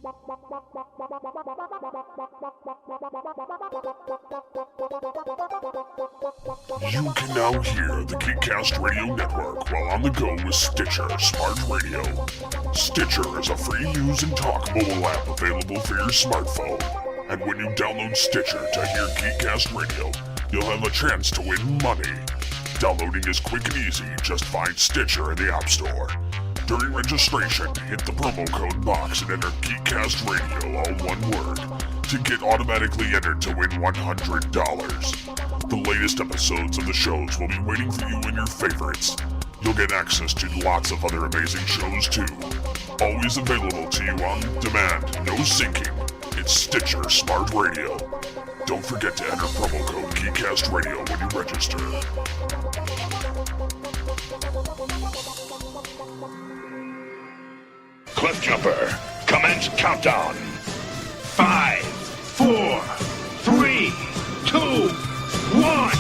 You can now hear the GCRN Radio Network while on the go with Stitcher Smart Radio. Stitcher is a free use and talk mobile app available for your smartphone. And when you download Stitcher to hear GCRN Radio, you'll have a chance to win money. Downloading is quick and easy. Just find Stitcher in the App Store. During registration, hit the promo code box and enter GCRN Radio, all one word, to get automatically entered to win $100. The latest episodes of the shows will be waiting for you in your favorites. You'll get access to lots of other amazing shows too. Always available to you on demand, no syncing. It's Stitcher Smart Radio. Don't forget to enter promo code GCRN Radio when you register. Cliff Jumper, commence countdown. 5, 4, 3, 2, 1.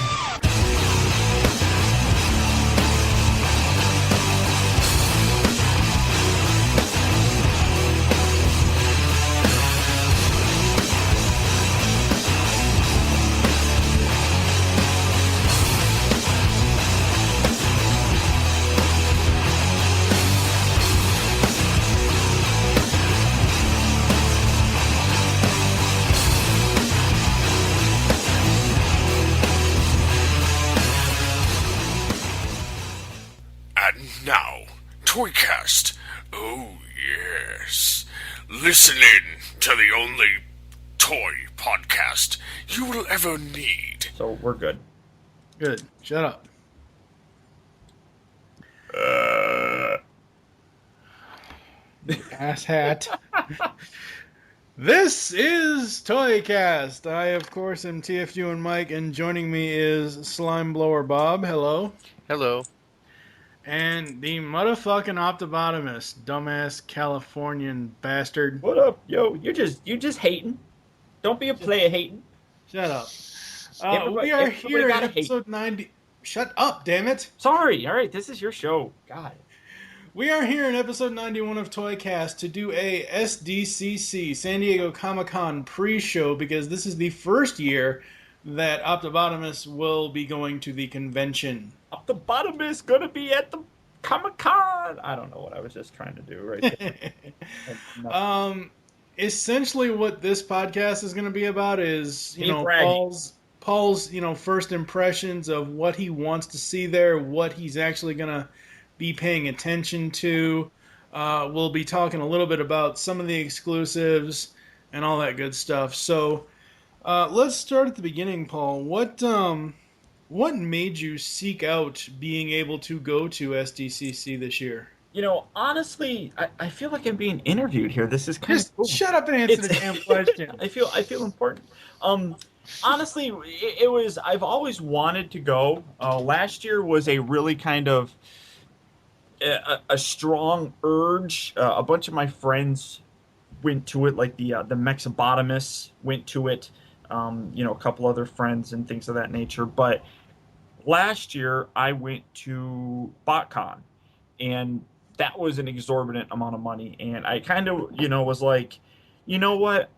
Now, ToyCast. Oh, yes. Listen in to the only toy podcast you will ever need. So we're good. Good. Shut up. Ass hat. This is ToyCast. I, of course, am TFU and Mike, and joining me is Slime Blower Bob. Hello. Hello. And the motherfucking Optobotomist, dumbass Californian bastard. What up, yo? You just hating. Don't be a player hating. Shut up. Everybody- we are everybody here in gotta hate. episode 90. Shut up, damn it. Sorry. All right, this is your show. God. We are here in episode 91 of ToyCast to do a SDCC, San Diego Comic-Con pre-show, because this is the first year that Optobotomist will be going to the convention. Optobotomist gonna be at the Comic-Con. I don't know what I was just trying to do right there. Essentially what this podcast is going to be about is, Me bragging. Paul's, first impressions of what he wants to see there, what he's actually going to be paying attention to. We'll be talking a little bit about some of the exclusives and all that good stuff. So, let's start at the beginning, Paul. What made you seek out being able to go to SDCC this year? Honestly, I feel like I'm being interviewed here. This is kind Just of cool. shut up and answer the damn question. I feel important. Honestly, it was. I've always wanted to go. Last year was a really kind of a strong urge. A bunch of my friends went to it, like the Mexabotomists went to it. A couple other friends and things of that nature. But last year I went to BotCon, and that was an exorbitant amount of money. And I kind of, was like, you know what,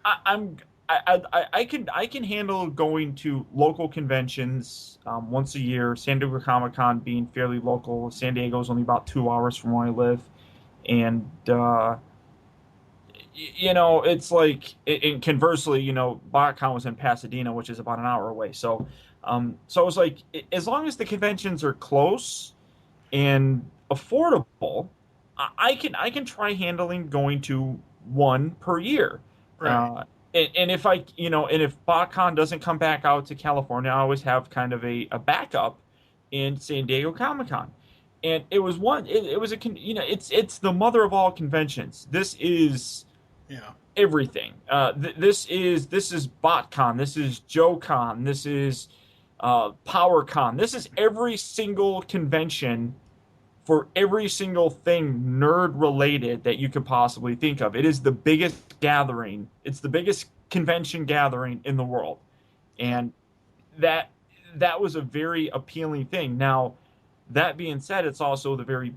I can handle going to local conventions once a year. San Diego Comic-Con being fairly local. San Diego's only about 2 hours from where I live, and it's like, and conversely, BotCon was in Pasadena, which is about an hour away. So it was like, as long as the conventions are close and affordable, I can try handling going to one per year. Right. And if if BotCon doesn't come back out to California, I always have kind of a backup in San Diego Comic-Con. And it was it's the mother of all conventions. This is everything. This is BotCon. This is JoeCon. This is PowerCon. This is every single convention for every single thing nerd related that you could possibly think of. It is the biggest gathering. It's the biggest convention gathering in the world, and that was a very appealing thing. Now, that being said, it's also the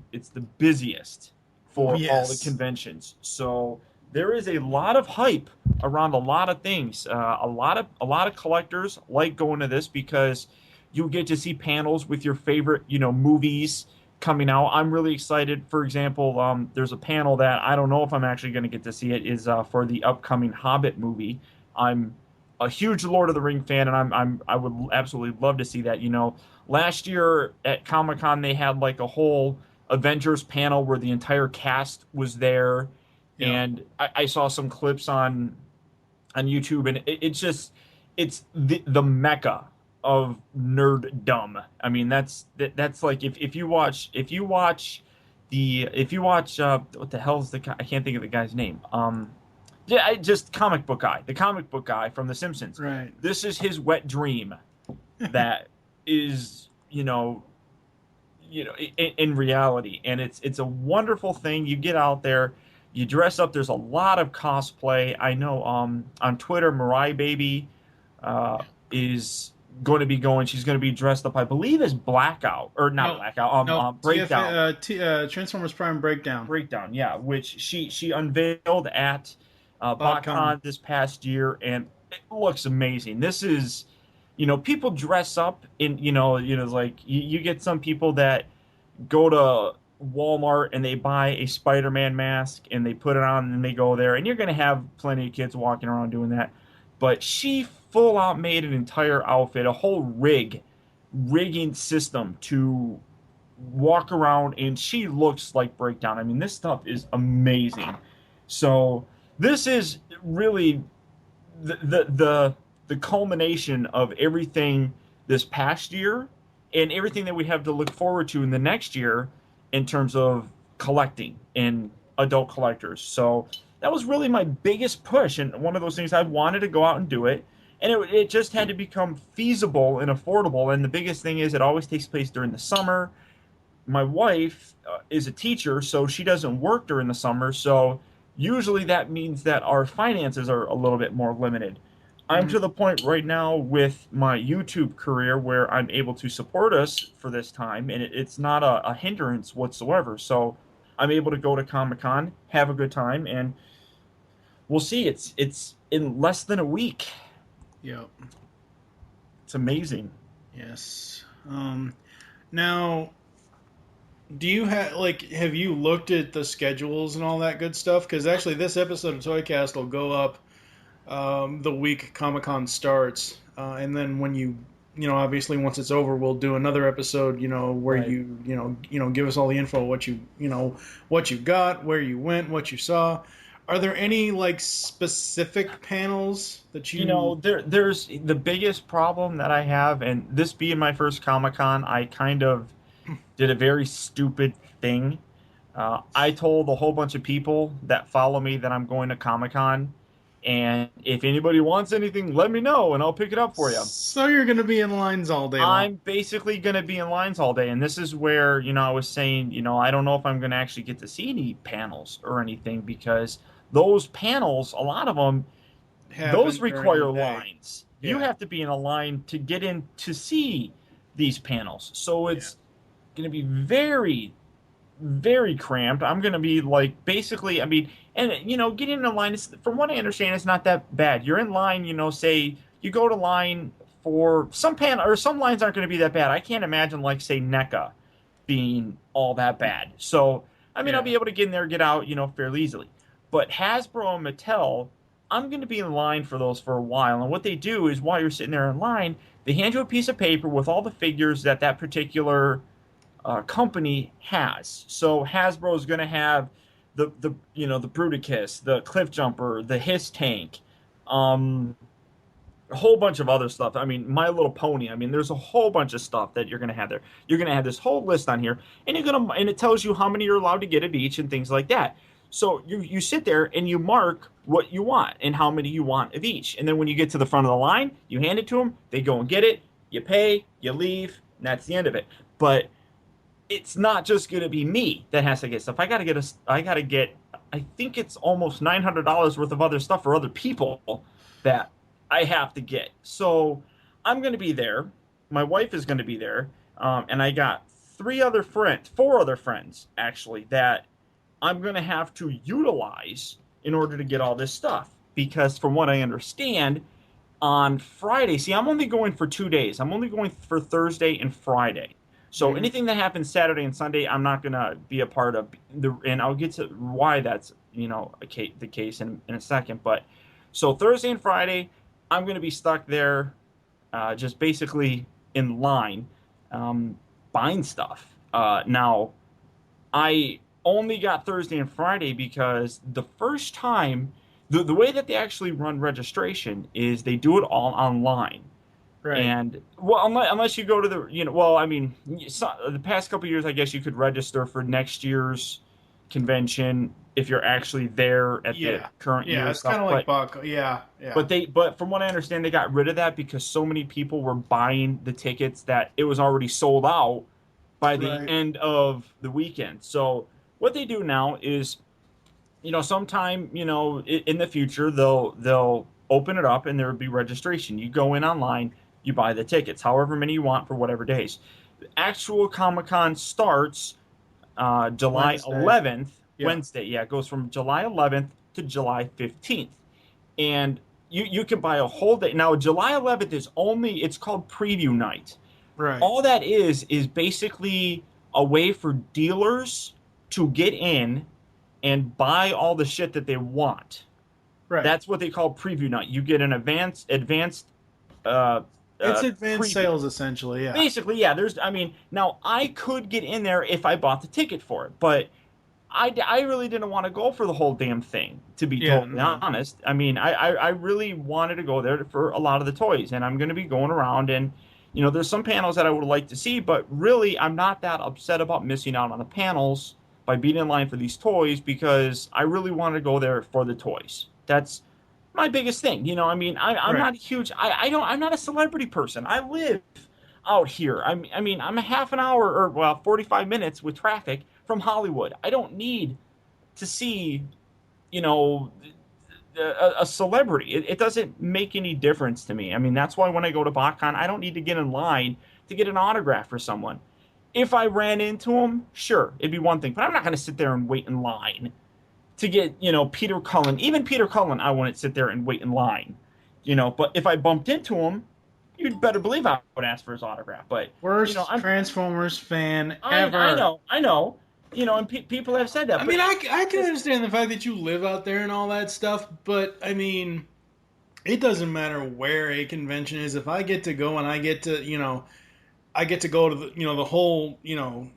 busiest for all the conventions. So there is a lot of hype around a lot of things. A lot of collectors like going to this because you get to see panels with your favorite, movies coming out. I'm really excited. For example, there's a panel that I don't know if I'm actually going to get to see it is for the upcoming Hobbit movie. I'm a huge Lord of the Ring fan, and I would absolutely love to see that. Last year at Comic-Con they had like a whole Avengers panel where the entire cast was there, and I saw some clips on YouTube, and it's the mecca of nerddom. I mean, that's like if you watch what the hell is the guy? I can't think of the guy's name. Just the comic book guy from The Simpsons. Right. This is his wet dream. That is, in reality, and it's a wonderful thing. You get out there, you dress up. There's a lot of cosplay. I know on Twitter, Mariah Baby is going to be going. She's going to be dressed up, I believe, as Blackout or not Blackout. Breakdown. Transformers Prime Breakdown. Breakdown, yeah, which she unveiled at BotCon this past year, and it looks amazing. This is, people dress up in, like you get some people that go to Walmart and they buy a Spider-Man mask and they put it on and they go there, and you're going to have plenty of kids walking around doing that. But she full out made an entire outfit, a whole rigging system to walk around, and she looks like Breakdown. I mean, this stuff is amazing. So this is really the culmination of everything this past year and everything that we have to look forward to in the next year in terms of collecting and adult collectors. So that was really my biggest push, and one of those things I wanted to go out and do it, and it just had to become feasible and affordable. And the biggest thing is it always takes place during the summer. My wife is a teacher, so she doesn't work during the summer, so usually that means that our finances are a little bit more limited. I'm to the point right now with my YouTube career where I'm able to support us for this time, and it's not a hindrance whatsoever. So I'm able to go to Comic-Con, have a good time, and we'll see. It's in less than a week. Yep. It's amazing. Yes. Now, do you have you looked at the schedules and all that good stuff? Because actually, this episode of ToyCast will go up the week Comic-Con starts, and then when obviously once it's over, we'll do another episode, where right. you give us all the info, what you got, where you went, what you saw. Are there any specific panels that there's the biggest problem that I have, and this being my first Comic-Con, I kind of did a very stupid thing. I told a whole bunch of people that follow me that I'm going to Comic-Con, and if anybody wants anything, let me know, and I'll pick it up for you. So you're going to be in lines all day long. I'm basically going to be in lines all day, and this is where, I was saying, I don't know if I'm going to actually get to see any panels or anything, because those panels, a lot of them, those require lines. Yeah. You have to be in a line to get in to see these panels. So it's going to be very, very cramped. I'm going to be basically, getting in a line, from what I understand, it's not that bad. You're in line, say you go to line for some some lines aren't going to be that bad. I can't imagine, say NECA being all that bad. So, I'll be able to get in there, get out, fairly easily. But Hasbro and Mattel, I'm going to be in line for those for a while. And what they do is, while you're sitting there in line, they hand you a piece of paper with all the figures that particular company has. So Hasbro is going to have the Bruticus, the Cliff Jumper, the Hiss Tank, a whole bunch of other stuff. My Little Pony. There's a whole bunch of stuff that you're going to have there. You're going to have this whole list on here, and it tells you how many you're allowed to get of each and things like that. So you sit there and you mark what you want and how many you want of each. And then when you get to the front of the line, you hand it to them, they go and get it, you pay, you leave, and that's the end of it. But it's not just going to be me that has to get stuff. I think it's almost $900 worth of other stuff for other people that I have to get. So I'm going to be there. My wife is going to be there. And I got four other friends, actually, that I'm going to have to utilize in order to get all this stuff. Because from what I understand, on Friday, see, I'm only going for 2 days. I'm only going for Thursday and Friday. So anything that happens Saturday and Sunday, I'm not going to be a part of. And I'll get to why that's, the case in a second. But so Thursday and Friday, I'm going to be stuck there just basically in line buying stuff. Now, I only got Thursday and Friday because the first time, the way that they actually run registration is they do it all online. Right. And, well, unless you go to the past couple of years, I guess you could register for next year's convention if you're actually there at the current year. Yeah, it's kind of like Buck. Yeah. But from what I understand, they got rid of that because so many people were buying the tickets that it was already sold out by the end of the weekend. So what they do now is, sometime, in the future, they'll open it up and there will be registration. You go in online, you buy the tickets, however many you want for whatever days. The actual Comic-Con starts July 11th, Wednesday. Yeah, it goes from July 11th to July 15th. And you can buy a whole day. Now, July 11th it's called preview night. Right. All that is basically a way for dealers to get in and buy all the shit that they want. Right. That's what they call preview night. You get an advanced it's advanced sales, essentially, yeah. Basically, yeah. Now, I could get in there if I bought the ticket for it, but I really didn't want to go for the whole damn thing, to be totally honest. I really wanted to go there for a lot of the toys, and I'm going to be going around, and, there's some panels that I would like to see, but really, I'm not that upset about missing out on the panels by being in line for these toys, because I really wanted to go there for the toys. That's my biggest thing. I'm not a huge, I'm not a celebrity person. I live out here. I'm a half an hour or 45 minutes with traffic from Hollywood. I don't need to see, a celebrity. It doesn't make any difference to me. That's why when I go to BotCon, I don't need to get in line to get an autograph for someone. If I ran into him, sure, it'd be one thing, but I'm not going to sit there and wait in line to get, Peter Cullen. Even Peter Cullen, I wouldn't sit there and wait in line, but if I bumped into him, you'd better believe I would ask for his autograph. But worst Transformers fan ever. I know, and people have said that. I can understand the fact that you live out there and all that stuff, but it doesn't matter where a convention is. If I get to go and I get to, I get to go to the, the whole,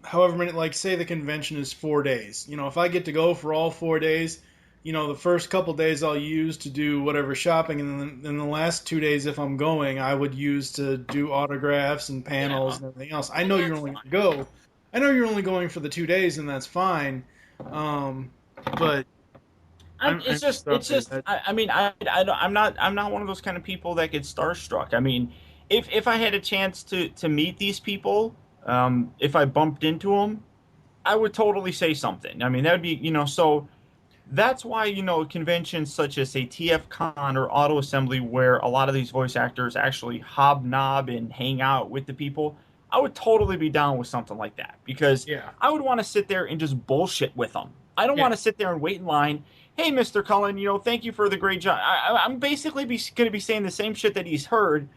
however many, like say the convention is 4 days. If I get to go for all 4 days, the first couple days I'll use to do whatever shopping, and then the last 2 days, if I'm going, I would use to do autographs and panels and everything else. I know you're only going to go. I know you're only going for the 2 days, and that's fine. But I'm not one of those kind of people that get starstruck. If I had a chance to meet these people, if I bumped into them, I would totally say something. That would be, so that's why, conventions such as, say, TFCon or Auto Assembly, where a lot of these voice actors actually hobnob and hang out with the people, I would totally be down with something like that, because I would want to sit there and just bullshit with them. I don't want to sit there and wait in line. Hey, Mr. Cullen, thank you for the great job. I'm basically going to be saying the same shit that he's heard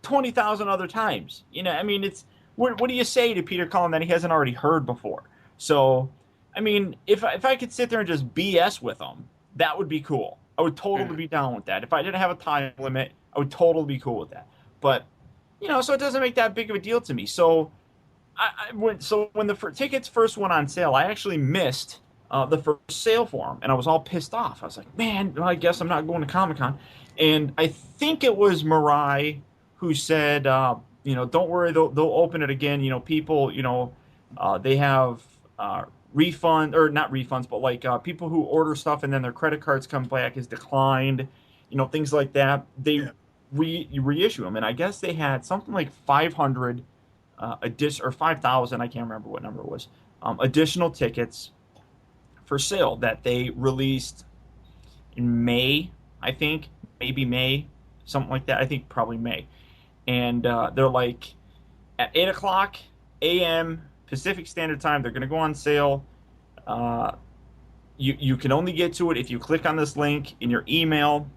20,000 other times. It's what do you say to Peter Cullen that he hasn't already heard before? So, if I could sit there and just BS with him, that would be cool. I would totally be down with that. If I didn't have a time limit, I would totally be cool with that. But, so it doesn't make that big of a deal to me. So, when the tickets first went on sale, I actually missed the first sale for them, and I was all pissed off. I was like, man, I guess I'm not going to Comic-Con. And I think it was Mariah who said, don't worry, they'll open it again. People, they have refund, or not refunds, but like people who order stuff and then their credit cards come back as declined, things like that. They reissue them, and I guess they had something like 500 or 5,000. I can't remember what number it was. Additional tickets for sale that they released in May, I think, maybe May, something like that. I think probably May. And they're like, at 8 o'clock a.m. Pacific Standard Time, they're going to go on sale. you can only get to it if you click on this link in your email,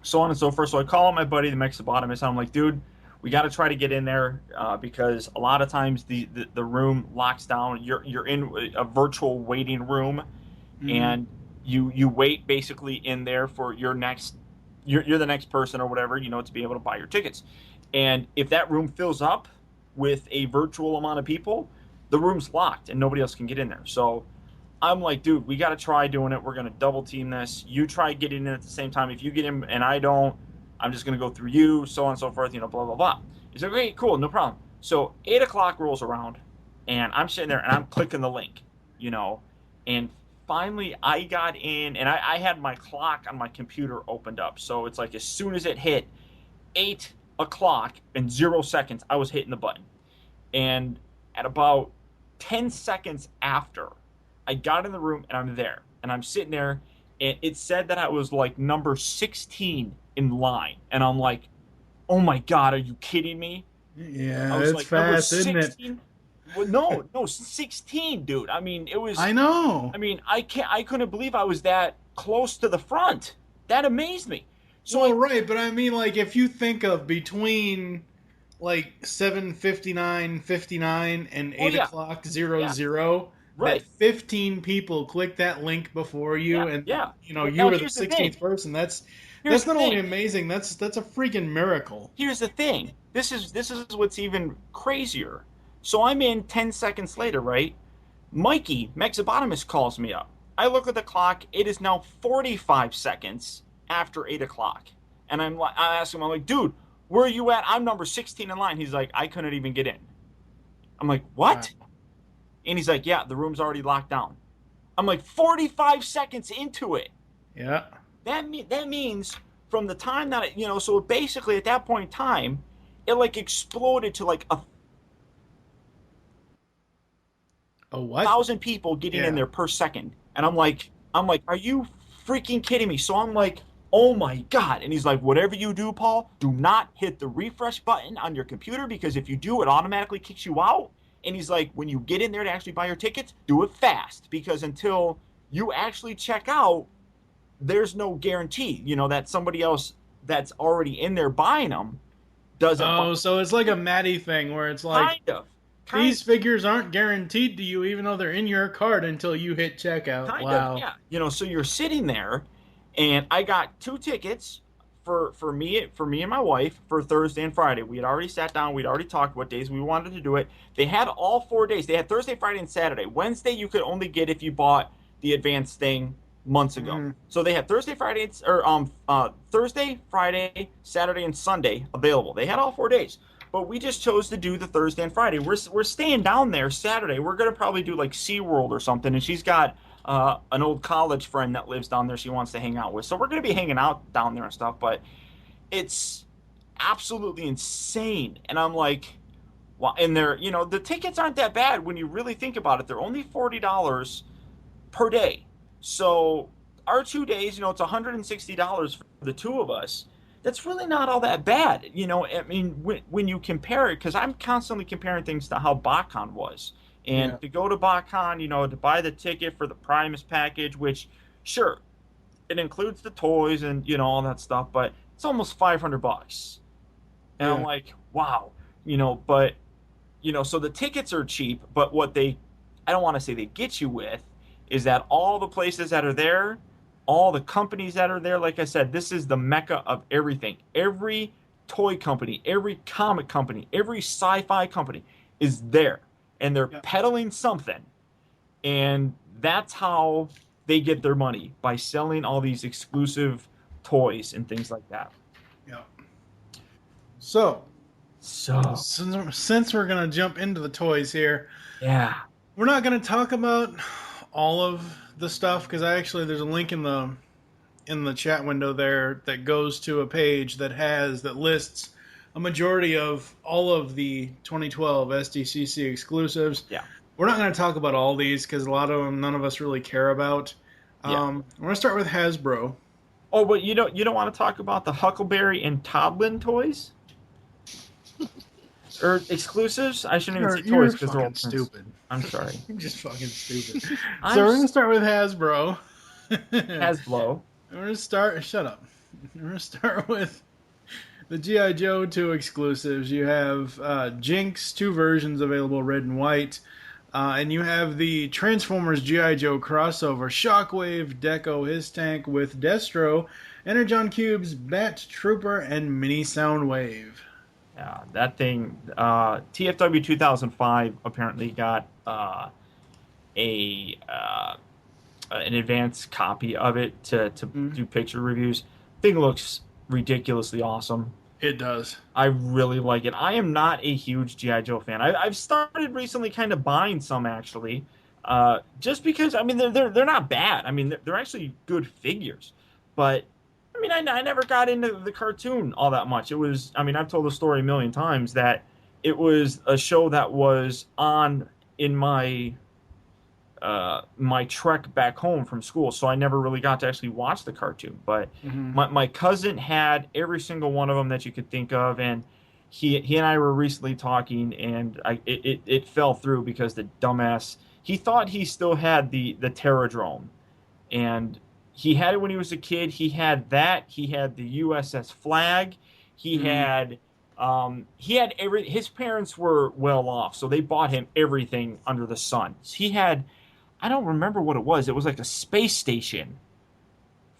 so on and so forth. So I call my buddy, the Mexibotomist, and I'm like, dude, we got to try to get in there because a lot of times the room locks down. You're in a virtual waiting room, and you wait basically in there for your next. You're the next person or whatever, to be able to buy your tickets. And if that room fills up with a virtual amount of people, the room's locked and nobody else can get in there. So I'm like, dude, we got to try doing it. We're going to double team this. You try getting in at the same time. If you get in and I don't, I'm just going to go through you, so on and so forth, blah, blah, blah. He's like, great, cool, no problem. So 8 o'clock rolls around, and I'm sitting there, and I'm clicking the link, and finally I got in, and I had my clock on my computer opened up. So it's like as soon as it hit 8 o'clock in 0 seconds, I was hitting the button. And at about 10 seconds after, I got in the room, and I'm there. And I'm sitting there, and it said that I was like number 16 in line. And I'm like, oh my God, are you kidding me? Yeah, it's like, fast, isn't it? Well, no, 16, dude. I mean, it was. I know. I mean, I couldn't believe I was that close to the front. That amazed me. So right, but I mean, like, if you think of between like 7:59 and 8 o'clock 00, right, that 15 people clicked that link before you, and you were the 16th person. That's not only amazing. That's a freaking miracle. Here's the thing. This is what's even crazier. So I'm in 10 seconds later, right? Mikey, Mexibotomist, calls me up. I look at the clock. It is now 45 seconds after 8 o'clock. And I ask him, I'm like, dude, where are you at? I'm number 16 in line. He's like, I couldn't even get in. I'm like, what? Wow. And he's like, yeah, the room's already locked down. I'm like, 45 seconds into it. Yeah. That means from the time that, so basically at that point in time, it like exploded to like a what? 1,000 people getting in there per second. And I'm like, are you freaking kidding me? So I'm like, oh my God. And he's like, whatever you do, Paul, do not hit the refresh button on your computer, because if you do, it automatically kicks you out. And he's like, when you get in there to actually buy your tickets, do it fast, because until you actually check out, there's no guarantee, that somebody else that's already in there buying them doesn't. Oh, so it's like a Maddie thing where it's like, these figures aren't guaranteed to you, even though they're in your card until you hit checkout. Wow. Yeah. So you're sitting there, and I got 2 tickets for me and my wife for Thursday and Friday. We had already sat down. We'd already talked what days we wanted to do it. They had all 4 days. They had Thursday, Friday, and Saturday. Wednesday you could only get if you bought the advanced thing months ago. So they had Thursday, Friday, Saturday, and Sunday available. They had all 4 days. But we just chose to do the Thursday and Friday. We're staying down there Saturday. We're going to probably do like SeaWorld or something. And she's got an old college friend that lives down there she wants to hang out with. So we're going to be hanging out down there and stuff. But it's absolutely insane. And I'm like, well, and they're, the tickets aren't that bad when you really think about it. They're only $40 per day. So our 2 days, it's $160 for the 2 of us. That's really not all that bad. I mean, when you compare it, because I'm constantly comparing things to how BotCon was. And to go to BotCon, to buy the ticket for the Primus package, which, sure, it includes the toys and, all that stuff, but it's almost $500. And I'm like, wow. But, so the tickets are cheap, but what I don't want to say they get you with, is that all the places that are there, all the companies that are there, like I said, this is the mecca of everything. Every toy company, every comic company, every sci-fi company is there. And they're peddling something. And that's how they get their money, by selling all these exclusive toys and things like that. Yeah. So since we're going to jump into the toys here, we're not going to talk about all of the stuff, because there's a link in the chat window there that goes to a page that lists a majority of all of the 2012 SDCC exclusives. Yeah. We're not going to talk about all these because a lot of them none of us really care about. We're going to start with Hasbro. Oh, but you don't want to talk about the Huckleberry and Toddlin toys? Or exclusives? I shouldn't even say You're toys because they're all fucking stupid. I'm sorry. You're just fucking stupid. I'm So we're gonna start with Hasbro. Hasbro. We're gonna start. Shut up. We're gonna start with the GI Joe 2 exclusives. You have Jinx, 2 versions available, red and white, and you have the Transformers GI Joe crossover: Shockwave, Deco, his tank with Destro, Energon Cubes, Bat Trooper, and Mini Soundwave. Yeah, that thing. TFW 2005 apparently got an advanced copy of it to do picture reviews. Thing looks ridiculously awesome. It does. I really like it. I am not a huge G.I. Joe fan. I've started recently kind of buying some actually, just because I mean they're not bad. I mean they're actually good figures, but I mean I never got into the cartoon all that much. It was I mean I've told the story a million times that it was a show that was on in my my trek back home from school, so I never really got to actually watch the cartoon. But my cousin had every single one of them that you could think of, and he and I were recently talking, and it fell through because the dumbass he thought he still had the Terradrome, and he had it when he was a kid. He had that. He had the USS Flag. He had every. His parents were well off, so they bought him everything under the sun. He had. I don't remember what it was. It was like a space station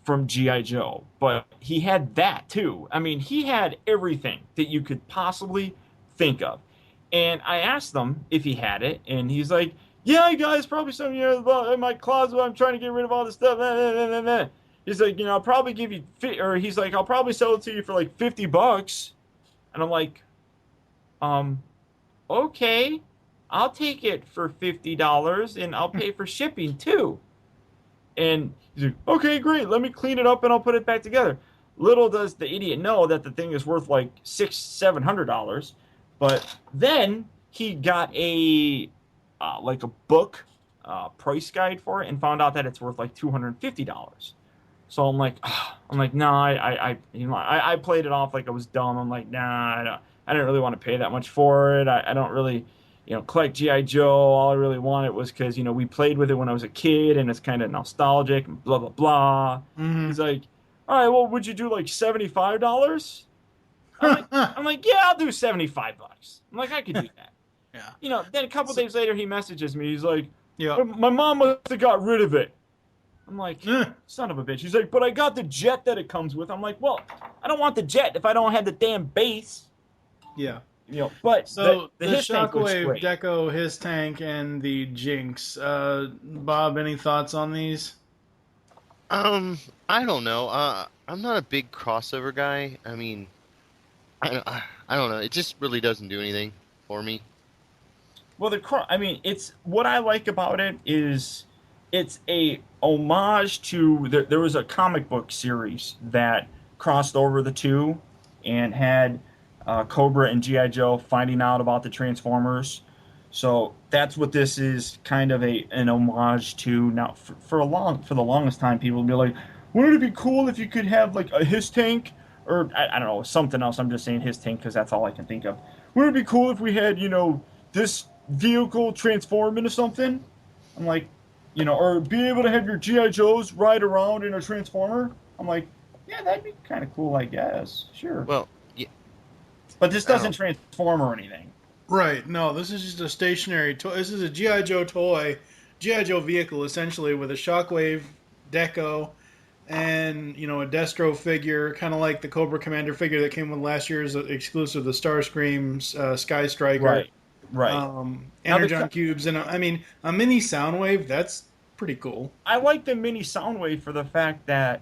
from G.I. Joe, but he had that too. I mean, he had everything that you could possibly think of. And I asked him if he had it, and he's like, yeah, guys, probably some in my closet. I'm trying to get rid of all this stuff. He's like, I'll probably give you, he's like, I'll probably sell it to you for like $50. And I'm like, okay. I'll take it for $50 and I'll pay for shipping too. And he's like, okay, great. Let me clean it up and I'll put it back together. Little does the idiot know that the thing is worth like $600-700. But then he got a like a book price guide for it and found out that it's worth like $250. So I'm like, no, I played it off like I was dumb. I'm like, nah, I didn't really want to pay that much for it. I don't really. Collect G.I. Joe. All I really wanted was because, we played with it when I was a kid and it's kind of nostalgic and blah, blah, blah. He's like, all right, well, would you do like $75? I'm like, yeah, I'll do $75. I'm like, I could do that. Yeah. Then a couple days later, he messages me. He's like, yeah, my mom must have got rid of it. I'm like, son of a bitch. He's like, but I got the jet that it comes with. I'm like, well, I don't want the jet if I don't have the damn base. Yeah. But so the Shockwave, Deco, his tank, and the Jinx. Bob, any thoughts on these? I don't know. I'm not a big crossover guy. I mean, I don't know. It just really doesn't do anything for me. Well, it's what I like about it is it's a homage to there was a comic book series that crossed over the two and had. Cobra and G.I. Joe finding out about the Transformers. So that's what this is kind of an homage to. Now, for the longest time, people would be like, wouldn't it be cool if you could have like a his tank? Or, I don't know, something else. I'm just saying his tank because that's all I can think of. Wouldn't it be cool if we had, this vehicle transform into something? I'm like, or be able to have your G.I. Joes ride around in a Transformer? I'm like, yeah, that'd be kind of cool, I guess. Sure. Well, but this doesn't transform or anything. Right. No, this is just a stationary toy. This is a G.I. Joe toy, G.I. Joe vehicle, essentially, with a Shockwave, Deco, and, a Destro figure, kind of like the Cobra Commander figure that came with last year's exclusive, the Starscream Sky Striker. Right. Energon Cubes. And, a mini Soundwave, that's pretty cool. I like the mini Soundwave for the fact that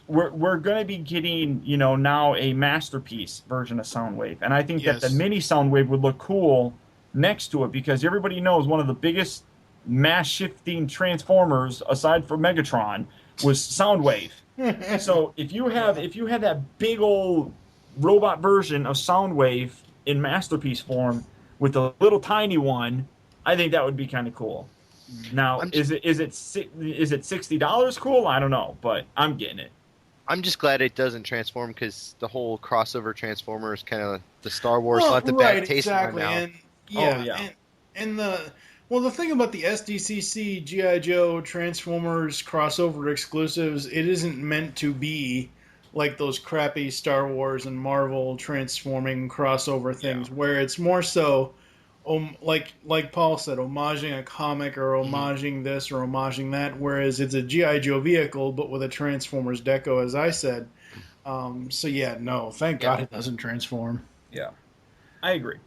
we're going to be getting, now a masterpiece version of Soundwave. And I think that the mini Soundwave would look cool next to it because everybody knows one of the biggest mass-shifting Transformers, aside from Megatron, was Soundwave. So if you had that big old robot version of Soundwave in masterpiece form with the little tiny one, I think that would be kind of cool. Now, is it $60 cool? I don't know, but I'm getting it. I'm just glad it doesn't transform because the whole crossover Transformers kind of the Star Wars Well, left a right, bad taste exactly, in my mouth. and yeah, Oh, yeah. and the thing about the SDCC GI Joe Transformers crossover exclusives, it isn't meant to be like those crappy Star Wars and Marvel transforming crossover things, where it's more so, like Paul said, homaging a comic or homaging this or homaging that, whereas it's a GI Joe vehicle but with a Transformers deco, as I said. So yeah, no, thank God it doesn't transform. Yeah, I agree.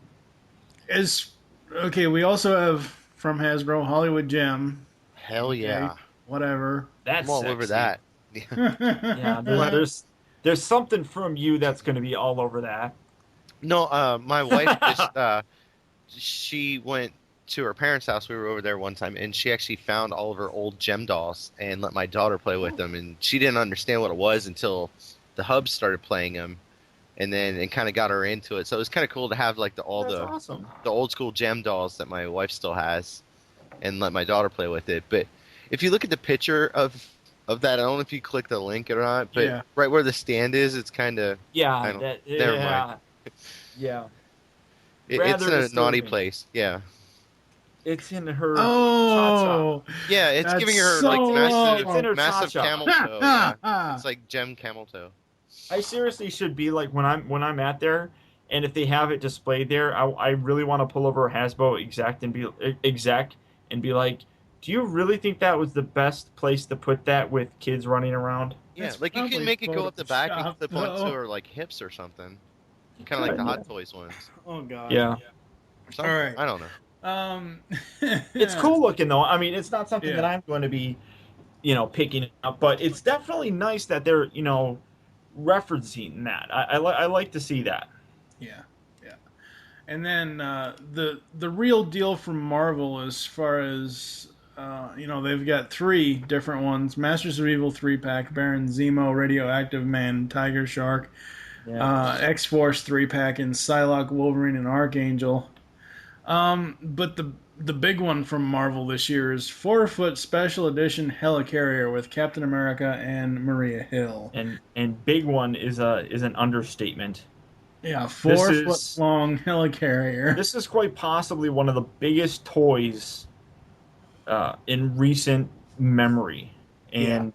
Okay, we also have from Hasbro Hollywood Gem. Hell Okay, yeah. whatever. That's I'm all over sexy. that. Yeah, there's something from you that's going to be all over that. No, my wife just she went to her parents' house. We were over there one time, and she actually found all of her old gem dolls and let my daughter play with them. And she didn't understand what it was until the hubs started playing them, and then it kind of got her into it. So it was kind of cool to have like That's awesome. the old school gem dolls that my wife still has, and let my daughter play with it. But if you look at the picture of that, I don't know if you click the link or not, but right where the stand is, it's kind of Yeah, never mind. Yeah, It's in a Rather naughty disturbing. place. Yeah. It's in her Oh, Yeah, it's that's giving her so like long. It's in her massive cha-cha. camel toe. Yeah. It's like gem camel toe. I seriously should be like when I'm at there, and if they have it displayed there, I really want to pull over a Hasbro exec and be like, do you really think that was the best place to put that with kids running around? Yeah, That's like you can probably make it go up the back and Photoshop, clip onto though. her like hips or something. Kind of like the Hot Toys ones. Oh God. Yeah. Or something. All right. I don't know. It's cool looking though. I mean, it's not something Yeah. that I'm going to be, picking up, but it's definitely nice that they're, referencing that. I like to see that. Yeah, yeah. And then the real deal from Marvel, as far as they've got 3 different ones: Masters of Evil 3-pack, Baron Zemo, Radioactive Man, Tiger Shark, Yeah. X-Force 3-pack, and Psylocke, Wolverine, and Archangel. But the big one from Marvel this year is 4-foot special edition helicarrier with Captain America and Maria Hill. And big one is an understatement. Yeah, 4-foot is- long helicarrier. This is quite possibly one of the biggest toys in recent memory, and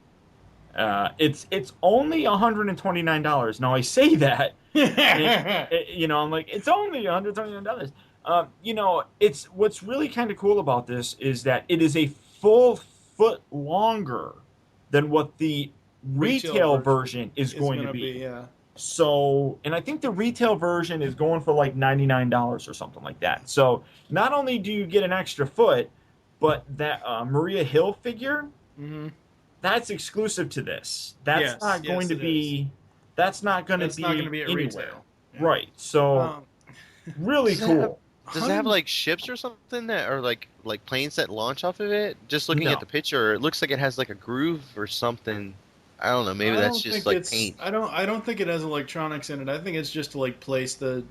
it's only $129. Now I say that, I'm like, it's only $129. It's what's really kind of cool about this is that it is a full foot longer than what the retail version is going to be. Yeah. So, and I think the retail version is going for like $99 or something like that. So, not only do you get an extra foot, but that Maria Hill figure, that's exclusive to this. That's not going to be. That's not going to be at anywhere. retail. Yeah. Right. So, really cool. Does it have like ships or something that are like planes that launch off of it? Just looking at the picture, it looks like it has like a groove or something. I don't know. Maybe that's just like paint. I don't think it has electronics in it. I think it's just to like place the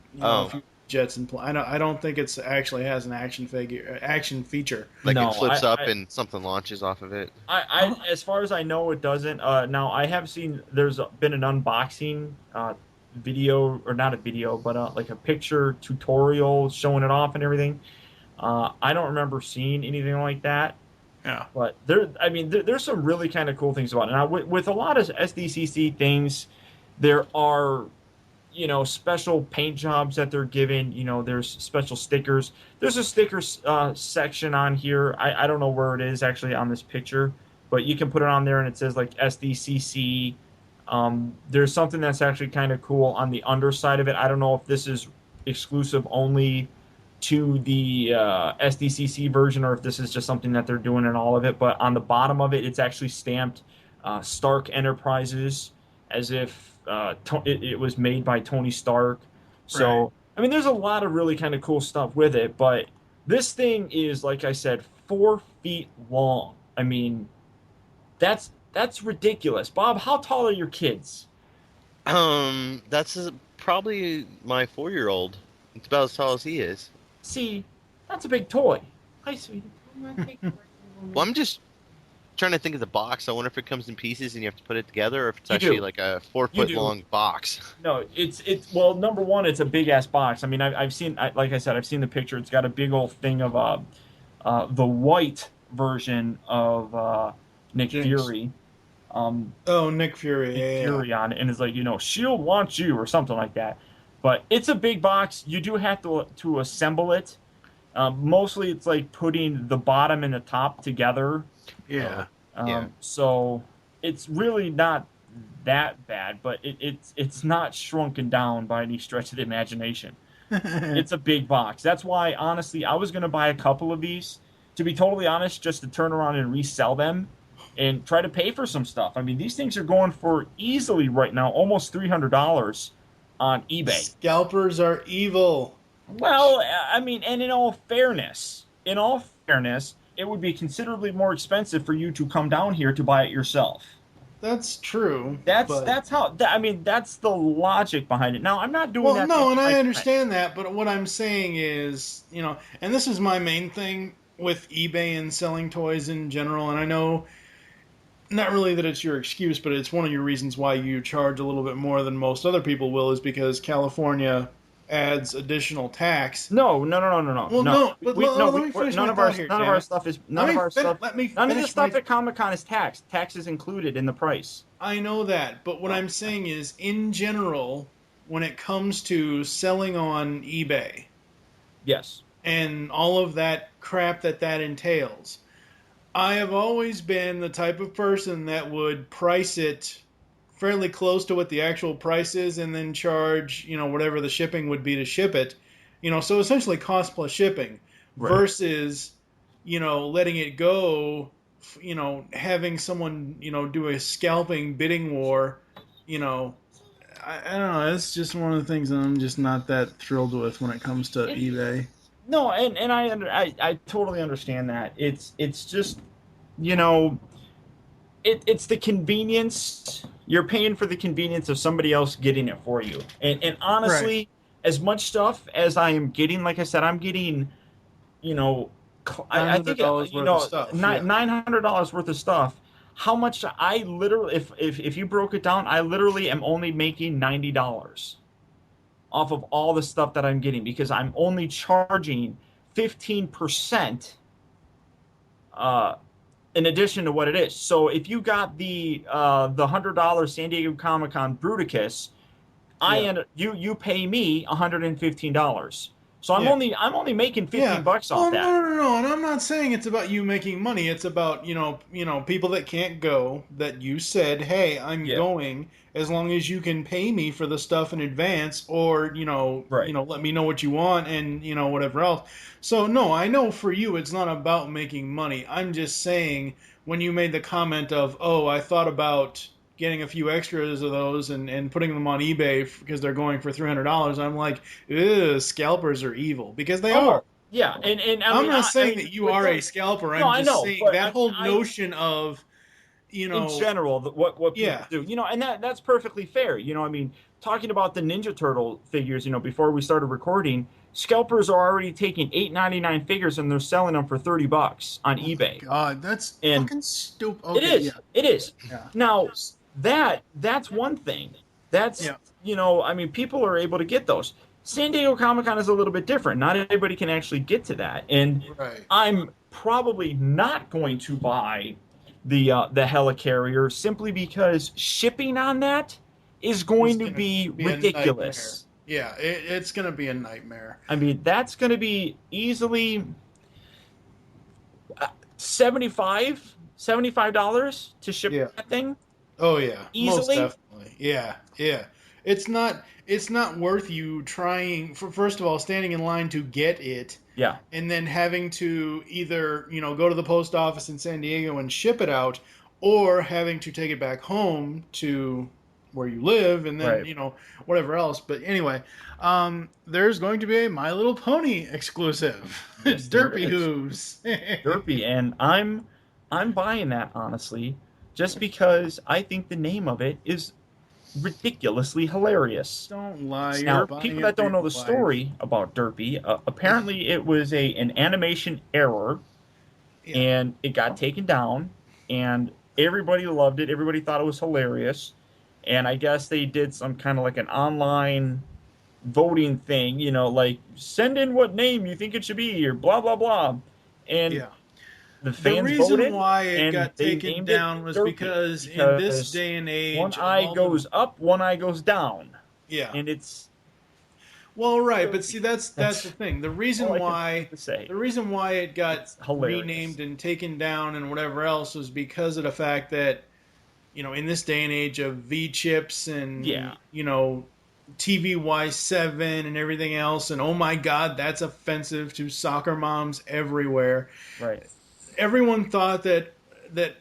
jets and I don't think it's actually has an action feature. Like it flips up and something launches off of it. I as far as I know, it doesn't. Now I have seen there's been an unboxing video, or not a video, but like a picture tutorial showing it off and everything. I don't remember seeing anything like that. Yeah, but there's some really kind of cool things about it. Now, with a lot of SDCC things, there are, special paint jobs that they're given. There's special stickers. There's a stickers section on here. I don't know where it is actually on this picture, but you can put it on there and it says like SDCC. There's something that's actually kind of cool on the underside of it. I don't know if this is exclusive only to the SDCC version, or if this is just something that they're doing in all of it. But on the bottom of it, it's actually stamped Stark Enterprises, as if it was made by Tony Stark. So, right. There's a lot of really kind of cool stuff with it. But this thing is, like I said, 4 feet long. That's ridiculous. Bob, how tall are your kids? That's probably my 4-year-old. It's about as tall as he is. See, that's a big toy. Hi, sweetie. Well, I'm just trying to think of the box. I wonder if it comes in pieces and you have to put it together, or if it's You actually do. like a 4-foot long box. No, it's well, number one, it's a big ass box. I mean, I've seen, like I said, I've seen the picture. It's got a big old thing of the white version of Nick Jinx. Fury. Nick Fury. Nick Yeah. Fury on it, and it's like, Shield wants you or something like that. But it's a big box. You do have to assemble it. Mostly, it's like putting the bottom and the top together. Yeah. So it's really not that bad, but it's not shrunken down by any stretch of the imagination. It's a big box. That's why, honestly, I was going to buy a couple of these, to be totally honest, just to turn around and resell them and try to pay for some stuff. I mean, these things are going for easily right now almost $300 on eBay. Scalpers are evil. Well, I mean, and in all fairness, it would be considerably more expensive for you to come down here to buy it yourself. That's true. That's the logic behind it. Now, I'm not doing that. Well, no, and I understand that, but what I'm saying is, and this is my main thing with eBay and selling toys in general, and I know not really that it's your excuse, but it's one of your reasons why you charge a little bit more than most other people will, is because California adds additional tax. No. Well, no. But let me finish none my of our thought here, none of damn our it. stuff is none of our stuff. Let me None of the finish stuff my- at Comic-Con is taxed. Tax is included in the price. I know that, but what I'm saying is, in general, when it comes to selling on eBay Yes. and all of that crap that entails, I have always been the type of person that would price it fairly close to what the actual price is and then charge, whatever the shipping would be to ship it. So essentially cost plus shipping, Right. versus, letting it go, having someone, do a scalping bidding war, I don't know. It's just one of the things that I'm just not that thrilled with when it comes to eBay. No, and I totally understand that. It's just, it's the convenience. You're paying for the convenience of somebody else getting it for you. And honestly, Right. as much stuff as I am getting, like I said, I'm getting, I think $900 worth of stuff, yeah. $900 worth of stuff. How much I literally, if you broke it down, I literally am only making $90 off of all the stuff that I'm getting, because I'm only charging 15% in addition to what it is. So if you got the $100 San Diego Comic-Con Bruticus, you pay me $115. So I'm only making $15 off that. No, and I'm not saying it's about you making money. It's about people that can't go, that you said, hey, I'm going, as long as you can pay me for the stuff in advance, or let me know what you want, and whatever else. So no, I know for you it's not about making money. I'm just saying, when you made the comment of, I thought about getting a few extras of those and putting them on eBay because they're going for $300, I'm like, ew, scalpers are evil, because they are. Yeah, and I'm not saying that you are a scalper. I'm just saying that whole notion of, in general, what people do, and that's perfectly fair. Talking about the Ninja Turtle figures, before we started recording, scalpers are already taking $8.99 figures and they're selling them for $30 on eBay. God, that's fucking stupid. Okay, it is. yeah. It is. Yeah. Now, that's one thing. That's people are able to get those. San Diego Comic-Con is a little bit different. Not everybody can actually get to that, and I'm probably not going to buy the Helicarrier, simply because shipping on that is going to be ridiculous. Yeah, it's going to be a nightmare. I mean, that's going to be easily $75 to ship that thing. Oh yeah, easily. Most definitely. Yeah. It's not worth you trying, first of all, standing in line to get it. Yeah. And then having to either, go to the post office in San Diego and ship it out, or having to take it back home to where you live, and then, whatever else. But anyway, there's going to be a My Little Pony exclusive. Yes, Derpy Hooves. Derpy, and I'm buying that, honestly, just because I think the name of it is ridiculously hilarious. Don't lie. Now, people that don't know the story about Derpy, apparently it was an animation error, and it got taken down, and everybody loved it. Everybody thought it was hilarious, and I guess they did some kind of like an online voting thing, like send in what name you think it should be or blah blah blah, and Yeah. the The fans reason voted, why it and got they taken named down it was Derpy, because in this day and age, one eye all goes up, one eye goes down, yeah. and it's Well, right, but see, that's the thing. The all reason I can why say. it got It's hilarious. renamed and taken down and whatever else was because of the fact that, in this day and age of V chips and Yeah. TVY7 and everything else, and oh my God, that's offensive to soccer moms everywhere. Right. Everyone thought that the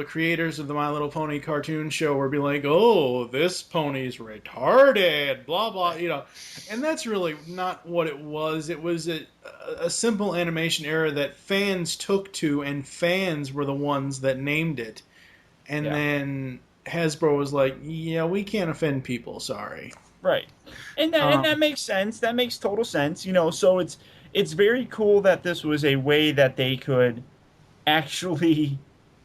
creators of the My Little Pony cartoon show were be like, oh, this pony's retarded, blah blah, and that's really not what it was. It was a simple animation error that fans took to, and fans were the ones that named it, and then Hasbro was like, yeah, we can't offend people, sorry. Right, and that makes sense. That makes total sense. So it's very cool that this was a way that they could actually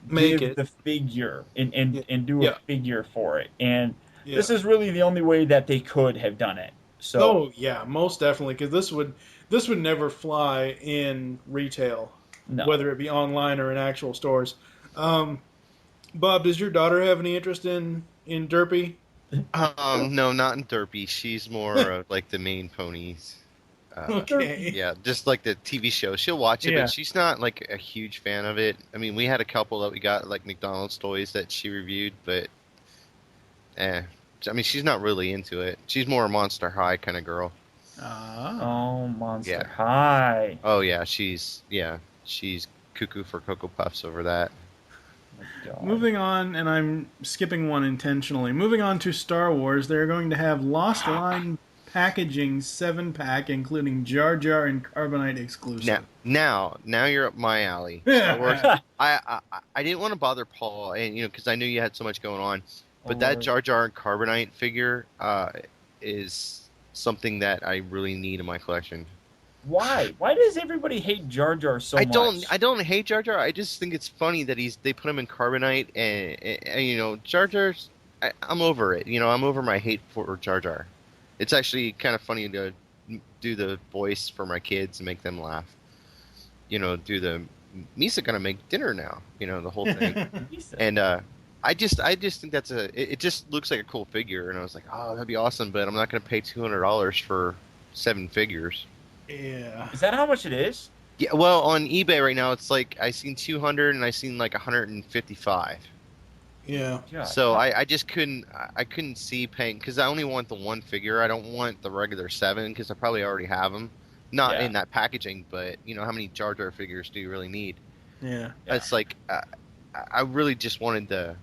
Make give it the figure and do Yeah. a figure for it. And this is really the only way that they could have done it. So Oh yeah, most definitely, because this would never fly in retail, no. whether it be online or in actual stores. Bob, does your daughter have any interest in Derpy? No, not in Derpy. She's more of like the main ponies. Okay. Yeah, just like the TV show. She'll watch it, Yeah. but she's not like a huge fan of it. I mean, we had a couple that we got like McDonald's toys that she reviewed, but I mean, she's not really into it. She's more a Monster High kind of girl. Oh, Monster Yeah. High. Oh yeah, she's cuckoo for Cocoa Puffs over that. God. Moving on, and I'm skipping one intentionally. Moving on to Star Wars, they're going to have Lost Line packaging 7-pack, including Jar Jar and Carbonite exclusive. Now you're up my alley. Star Wars. I didn't want to bother Paul, and because I knew you had so much going on, but that Jar Jar and Carbonite figure is something that I really need in my collection. Why? Why does everybody hate Jar Jar so much? I don't hate Jar Jar. I just think it's funny that they put him in Carbonite, and Jar Jar's. I'm over it. I'm over my hate for Jar Jar. It's actually kind of funny to do the voice for my kids and make them laugh. Do the Misa gonna make dinner now. The whole thing. And I just think that's it just looks like a cool figure, and I was like, oh, that'd be awesome, but I'm not gonna pay $200 for 7 figures. Yeah. Is that how much it is? Yeah, well, on eBay right now, it's like I seen 200 and I seen like 155. Yeah. God. So I just couldn't see paying, because I only want the one figure. I don't want the regular 7 because I probably already have them. Not in that packaging, but how many Jar Jar figures do you really need? Yeah. It's like I really just wanted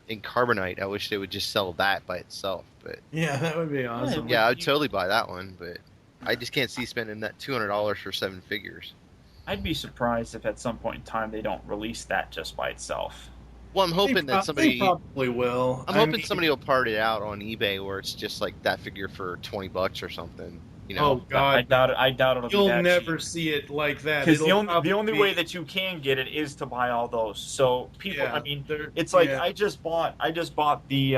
in Carbonite. I wish they would just sell that by itself. But Yeah, that would be awesome. yeah, I'd totally buy that one. But I just can't see spending that $200 for 7 figures. I'd be surprised if at some point in time they don't release that just by itself. Well, I'm hoping that somebody. They probably will. I'm hoping somebody will part it out on eBay where it's just like that figure for $20 or something. Oh I God! doubt it'll You'll be that never cheap. see it like that. Because the It'll only be- way that you can get it is to buy all those. So people, Yeah, I mean, they're- it's like yeah. I just bought the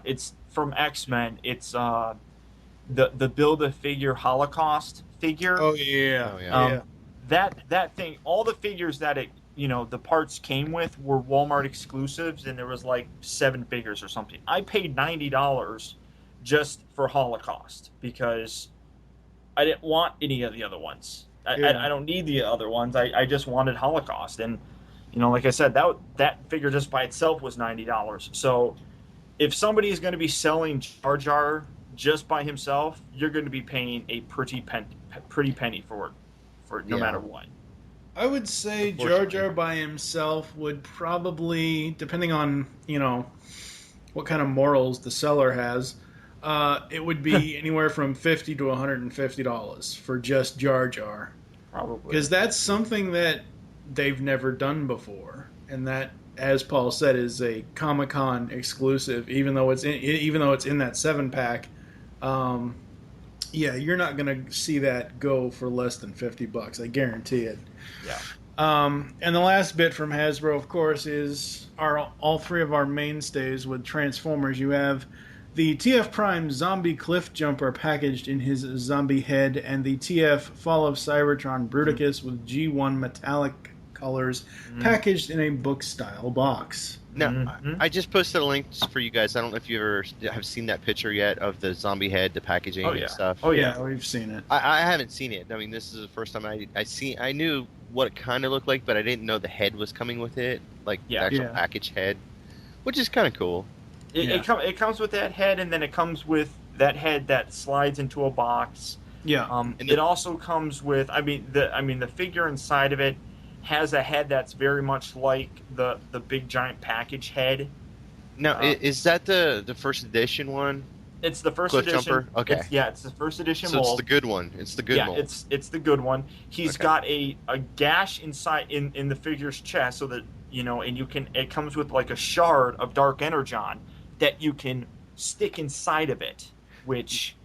it's from X-Men. It's the Build-A-Figure Holocaust figure. Oh yeah. Oh, yeah. Yeah. That thing, all the figures that the parts came with were Walmart exclusives, and there was like 7 figures or something. I paid $90 just for Holocaust because I didn't want any of the other ones. I don't need the other ones. I just wanted Holocaust, and like I said, that figure just by itself was $90. So if somebody is going to be selling Jar Jar just by himself, you're going to be paying a pretty penny for no matter what. I would say Jar Jar by himself would probably, depending on what kind of morals the seller has, it would be anywhere from $50 to $150 for just Jar Jar. Probably Because that's something that they've never done before, and that, as Paul said, is a Comic-Con exclusive. Even though it's in that 7-pack, yeah, you're not gonna see that go for less than $50. I guarantee it. Yeah. And the last bit from Hasbro, of course, is all three of our mainstays with Transformers. You have the TF Prime Zombie Cliff Jumper packaged in his zombie head, and the TF Fall of Cybertron Bruticus with G1 metallic colors packaged in a book-style box. Now, I just posted a link for you guys. I don't know if you ever have seen that picture yet of the zombie head, the packaging and stuff. Oh, yeah, we've seen it. I haven't seen it. I mean, this is the first time I knew what it kind of looked like, but I didn't know the head was coming with it, like the actual package head, which is kind of cool. It comes with that head, and then it comes with that head that slides into a box. Yeah. It also comes with, the figure inside of it has a head that's very much like the big giant package head. Now, is that the first edition one? It's the first Cliff edition. Jumper? Okay. It's the first edition So mold. it's the good one. It's the good mold. It's the good one. He's got a gash inside in the figure's chest, so that and it comes with like a shard of Dark Energon that you can stick inside of it, which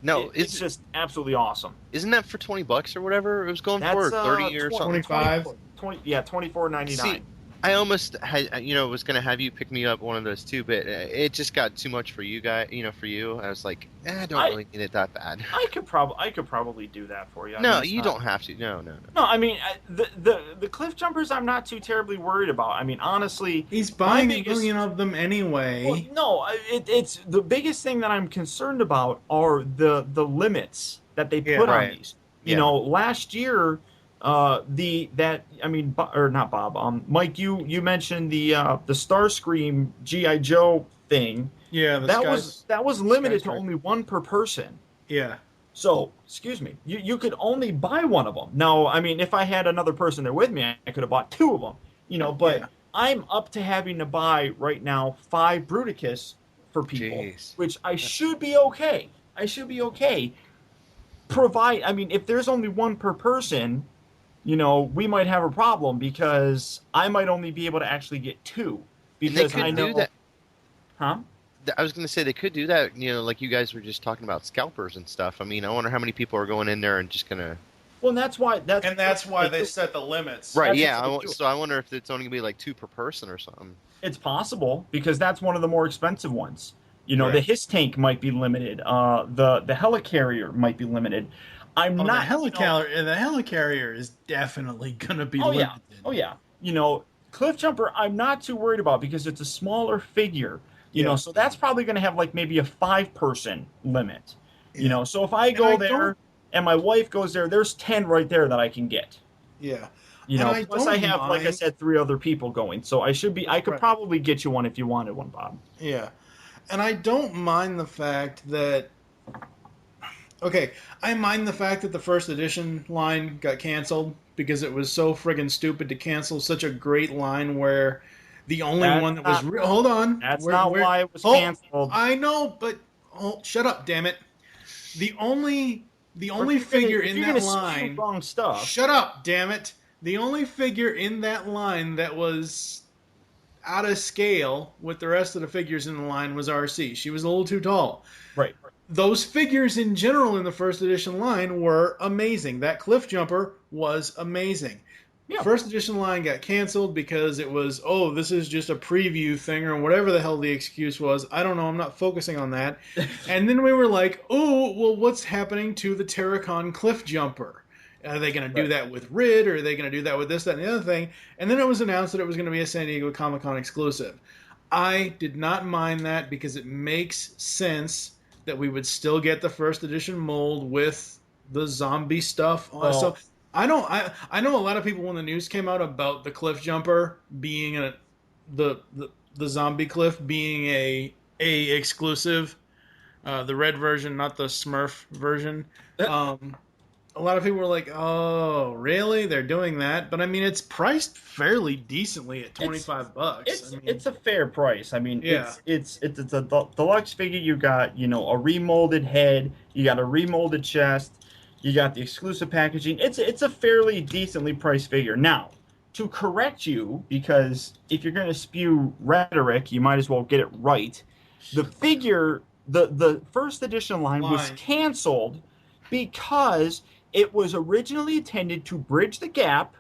it's just absolutely awesome. Isn't that for $20 or whatever it was going for, 30 or something? 25. $24.99. I almost had, was going to have you pick me up one of those too, but it just got too much for you guys. For you, I was like, I don't really need it that bad. I could probably do that for you. No, you don't have to. No. No, I mean the cliff jumpers, I'm not too terribly worried about. I mean, honestly, he's buying a million of them anyway. Well, no, it's the biggest thing that I'm concerned about are the limits that they put on these. Last year. Not Bob. Mike, you mentioned the Starscream G.I. Joe thing. Yeah, that was limited to only one per person. Yeah. So, excuse me, you could only buy one of them. Now, I mean, if I had another person there with me, I could have bought two of them. But I'm up to having to buy right now 5 Bruticus for people, which I should be okay. If there's only one per person, we might have a problem because I might only be able to actually get 2 because I know that. Huh? I was going to say they could do that. Like you guys were just talking about scalpers and stuff. I mean, I wonder how many people are going in there and just going to. Well, and that's why they set the limits. Right? Yeah. So I wonder if it's only going to be like 2 per person or something. It's possible because that's one of the more expensive ones. The Hiss tank might be limited. The helicarrier might be limited. The helicarrier is definitely going to be limited. Cliff Jumper, I'm not too worried about because it's a smaller figure. So that's probably going to have like maybe a 5-person limit. So if I go there and my wife goes there, there's 10 right there that I can get. Yeah. Plus I have, like I said, 3 other people going. So I could probably get you one if you wanted one, Bob. Yeah. And I don't mind the fact that. Okay, I mind the fact that the first edition line got canceled because it was so friggin' stupid to cancel such a great line where the only one that was hold on. That's not why it was canceled. I know, but shut up, damn it. The only figure in that line. Wrong stuff. Shut up, damn it. The only figure in that line that was out of scale with the rest of the figures in the line was RC. She was a little too tall. Right. Those figures in general in the first edition line were amazing. That Cliff Jumper was amazing. Yeah. First edition line got canceled because it was, this is just a preview thing or whatever the hell the excuse was. I don't know. I'm not focusing on that. And then we were like, what's happening to the Terracon Cliff Jumper? Are they going to do that with Rid, or are they going to do that with this, that, and the other thing? And then it was announced that it was going to be a San Diego Comic-Con exclusive. I did not mind that because it makes sense that we would still get the first edition mold with the zombie stuff. So I know a lot of people when the news came out about the Cliff Jumper being the zombie Cliff being a exclusive, the red version, not the Smurf version. A lot of people were like, "Oh, really? They're doing that?" But I mean, it's priced fairly decently at $25. It's a fair price. I mean, it's a deluxe figure. You got a remolded head, you got a remolded chest, you got the exclusive packaging. It's a fairly decently priced figure. Now, to correct you, because if you're going to spew rhetoric, you might as well get it right. The figure, the first edition line was canceled because it was originally intended to bridge the gap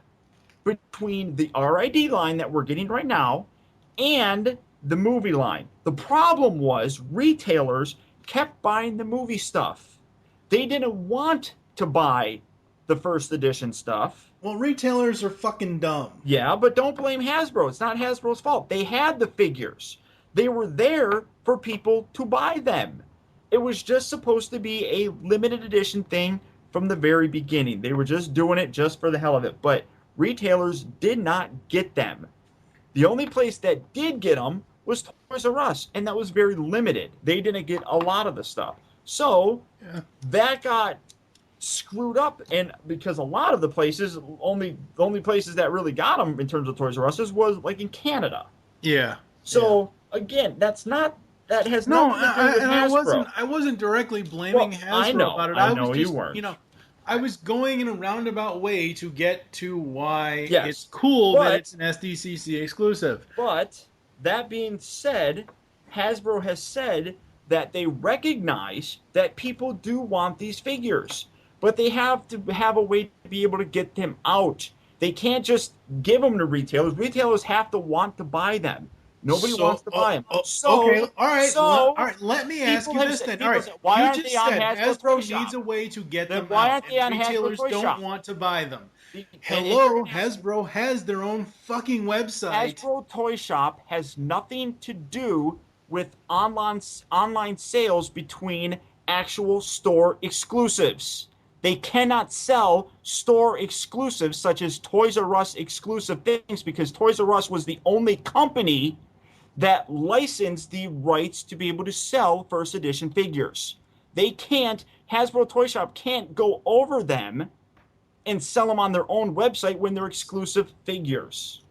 between the RID line that we're getting right now and the movie line. The problem was retailers kept buying the movie stuff. They didn't want to buy the first edition stuff. Well, retailers are fucking dumb. Yeah, but don't blame Hasbro. It's not Hasbro's fault. They had the figures. They were there for people to buy them. It was just supposed to be a limited edition thing from the very beginning. They were just doing it just for the hell of it. But retailers did not get them. The only place that did get them was Toys R Us, and that was very limited. They didn't get a lot of the stuff. So that got screwed up, and because a lot of the places, the only places that really got them in terms of Toys R Us was like in Canada. Yeah. So again, that has nothing to do with Hasbro. I wasn't directly blaming Hasbro about it. I know you weren't. I was going in a roundabout way to get to why it's cool that it's an SDCC exclusive. But that being said, Hasbro has said that they recognize that people do want these figures, but they have to have a way to be able to get them out. They can't just give them to retailers. Retailers have to want to buy them. Nobody wants to buy them. Okay, all right. Let me ask you this then. All right, why you just said Hasbro needs a way to get them out, and retailers don't want to buy them. Hello, Hasbro has their own fucking website. Hasbro Toy Shop has nothing to do with online sales between actual store exclusives. They cannot sell store exclusives such as Toys R Us exclusive things because Toys R Us was the only company that licensed the rights to be able to sell first edition figures. They can't, Hasbro Toy Shop can't go over them and sell them on their own website when they're exclusive figures.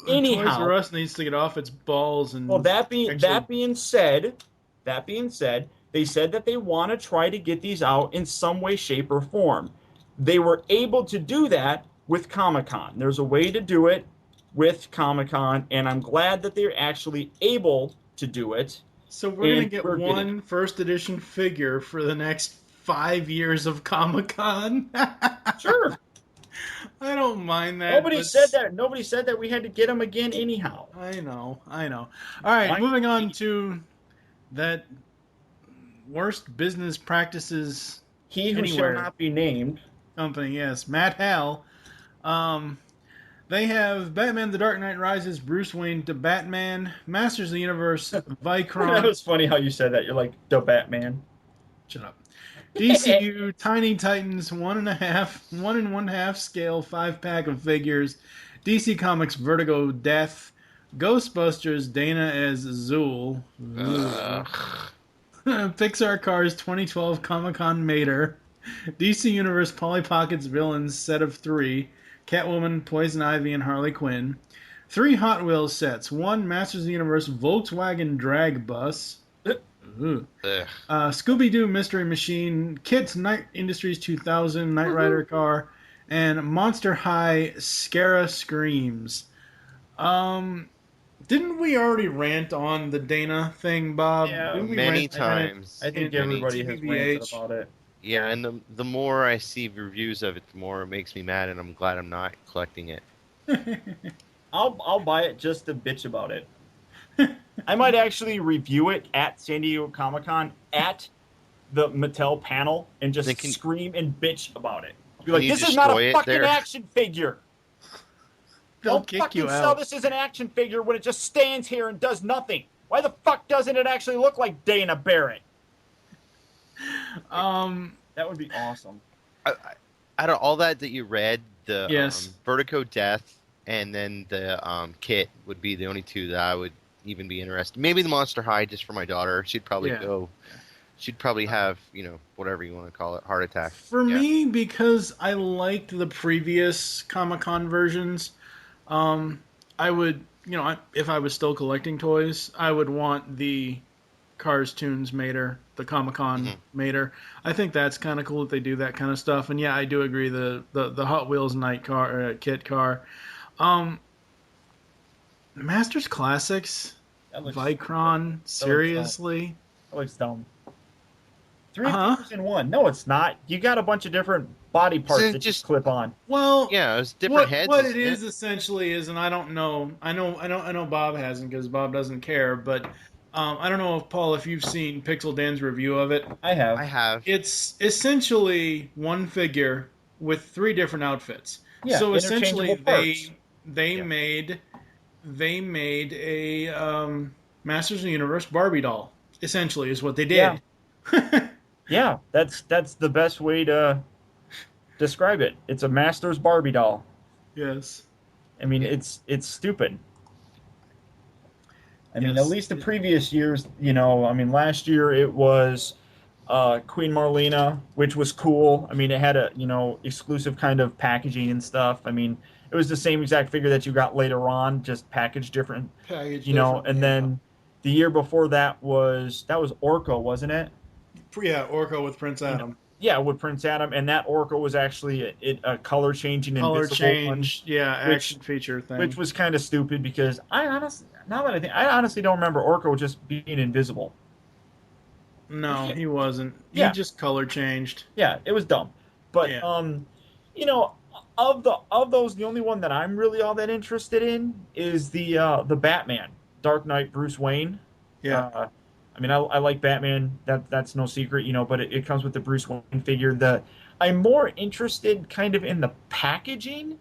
Anyhow, Toys R Us needs to get off its balls and. Well, that being said, they said that they want to try to get these out in some way, shape, or form. They were able to do that with Comic-Con. There's a way to do it with Comic-Con, and I'm glad that they're actually able to do it. So we're going to get one first edition figure for the next 5 years of Comic-Con? Sure. I don't mind that. Nobody said that. Nobody said that we had to get them again anyhow. I know. All right, moving on to that worst business practices. He who shall not be named. Company, yes. Matt Hall. They have Batman The Dark Knight Rises, Bruce Wayne to Batman, Masters of the Universe, Vicron. That was funny how you said that. You're like, the Batman. Shut up. DCU Tiny Titans 1.5 scale 5-pack of figures. DC Comics Vertigo Death. Ghostbusters Dana as Zool. Pixar Cars 2012 Comic-Con Mater. DC Universe Polly Pockets Villains set of 3. Catwoman, Poison Ivy, and Harley Quinn. 3 Hot Wheels sets. 1 Masters of the Universe Volkswagen Drag Bus. Scooby-Doo Mystery Machine. Kit's Night Industries 2000 Knight Rider car. And Monster High Scara Screams. Didn't we already rant on the Dana thing, Bob? Yeah, many times. I think everybody has ranted about it. Yeah, and the more I see reviews of it, the more it makes me mad, and I'm glad I'm not collecting it. I'll buy it just to bitch about it. I might actually review it at San Diego Comic-Con at the Mattel panel and just scream and bitch about it. Be like, this is not a fucking action figure. They'll kick you out. Don't fucking sell this as an action figure when it just stands here and does nothing. Why the fuck doesn't it actually look like Dana Barrett? That would be awesome. Out of all that you read, the Vertigo Death and then the Kit would be the only 2 that I would even be interested. Maybe the Monster High just for my daughter. She'd probably go. She'd probably have, whatever you want to call it, heart attack. For me, because I liked the previous Comic-Con versions, I would, if I was still collecting toys, I would want the Cars Tunes Mater, the Comic-Con Mater. I think that's kind of cool that they do that kind of stuff. And yeah, I do agree the Hot Wheels Night car, Kit car. Masters Classics, Vicron, seriously? That looks dumb. Three figures in one. No, it's not. You got a bunch of different body parts that just clip on. Well, Yeah, it's different heads. What it is essentially is, and I don't know. I know Bob hasn't because Bob doesn't care. But I don't know if Paul, if you've seen Pixel Dan's review of it. I have. I have. It's essentially one figure with 3 different outfits. Yeah, so essentially parts. they made a Masters of the Universe Barbie doll. Essentially, is what they did. Yeah. Yeah, that's the best way to describe it. It's a Masters Barbie doll. Yes. I mean, it's stupid. I mean, Yes. at least the previous years, I mean, last year it was Queen Marlena, which was cool. I mean, it had a, exclusive kind of packaging and stuff. I mean, it was the same exact figure that you got later on, just packaged different. And then the year before that was Orko, wasn't it? Yeah, Orko with Prince Adam. Yeah, with Prince Adam, and that Orko was actually a color changing invisible change, action feature thing, which was kind of stupid because I honestly don't remember Orko just being invisible. No, he wasn't. Yeah. He just color changed. Yeah, it was dumb. But of those, the only one that I'm really all that interested in is the Batman, Dark Knight, Bruce Wayne. Yeah. I mean, I like Batman. That's no secret, but it comes with the Bruce Wayne figure. I'm more interested kind of in the packaging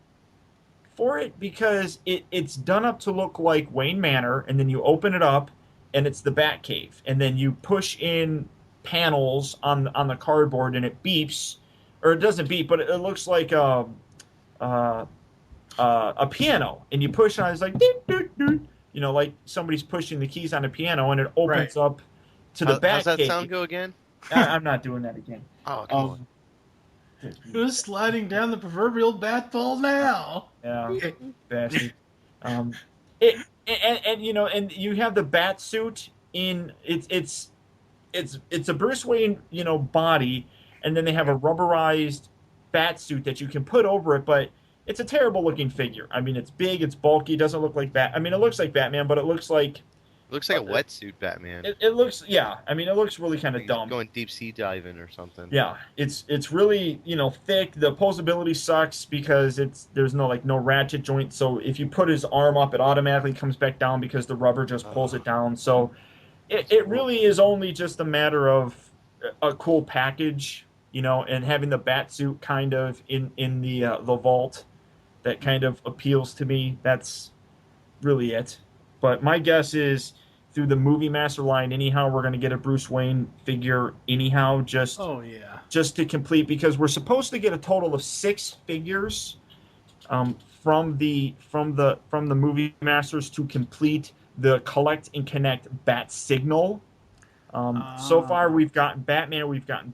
for it because it's done up to look like Wayne Manor, and then you open it up, and it's the Batcave, and then you push in panels on the cardboard, and it beeps, or it doesn't beep, but it looks like a piano, and you push on it, it's like doot, doot, doot. Like somebody's pushing the keys on a piano, and it opens up to the Batcave. How's that sound go again? I'm not doing that again. Oh, come on. Who's sliding down the proverbial bat pole now? Yeah, bastard. And you have the bat suit in it's a Bruce Wayne body, and then they have a rubberized bat suit that you can put over it, but it's a terrible looking figure. I mean, it's big, it's bulky, it doesn't look like it looks like Batman, but it looks like a wetsuit Batman. It looks, I mean, it looks really kind of dumb. Going deep sea diving or something. Yeah, it's really thick. The posability sucks because there's no ratchet joint. So if you put his arm up, it automatically comes back down because the rubber just pulls it down. So it really is only just a matter of a cool package, and having the bat suit kind of in the vault that kind of appeals to me. That's really it. But my guess is through the Movie Master line, anyhow, we're going to get a Bruce Wayne figure anyhow, just to complete, because we're supposed to get a total of 6 figures from the Movie Masters to complete the Collect and Connect Bat Signal. So far, we've gotten Batman, we've gotten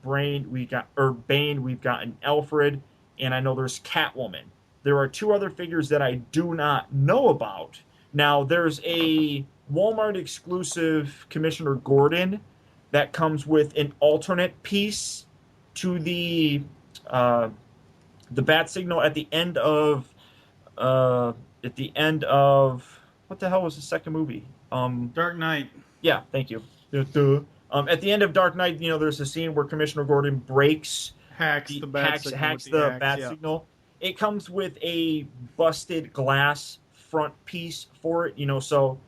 Bane, we've gotten Alfred, and I know there's Catwoman. There are 2 other figures that I do not know about. Now, there's a Walmart exclusive Commissioner Gordon that comes with an alternate piece to the Bat Signal at the end of what the hell was the second movie? Dark Knight. Yeah, thank you. At the end of Dark Knight, there's a scene where Commissioner Gordon hacks the Bat Signal. It comes with a busted glass front piece for it, so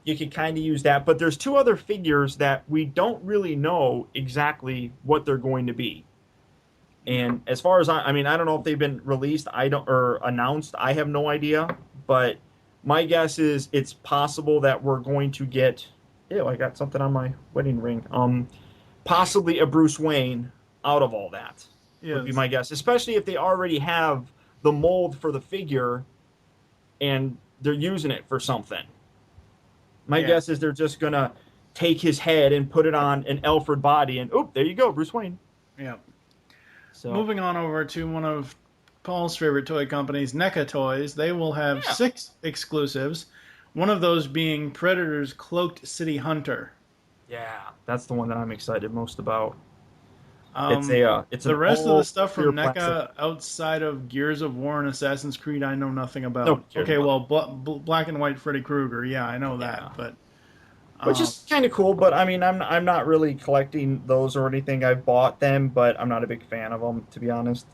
you can kind of use that. But there's 2 other figures that we don't really know exactly what they're going to be. And as far as I don't know if they've been released, or announced. I have no idea. But my guess is it's possible that we're going to get. Ew, I got something on my wedding ring. Possibly a Bruce Wayne out of all that. Yes. Would be my guess, especially if they already have the mold for the figure and they're using it for something. My guess is they're just going to take his head and put it on an Alfred body, and there you go, Bruce Wayne. Yeah. So moving on over to one of Paul's favorite toy companies, NECA Toys. They will have 6 exclusives, one of those being Predator's Cloaked City Hunter. Yeah, that's the one that I'm excited most about. It's the rest of the stuff from NECA outside of Gears of War and Assassin's Creed, I know nothing about. Okay, well, Black and White Freddy Krueger, I know that, but Which is kind of cool, but I mean, I'm not really collecting those or anything. I've bought them, but I'm not a big fan of them, to be honest.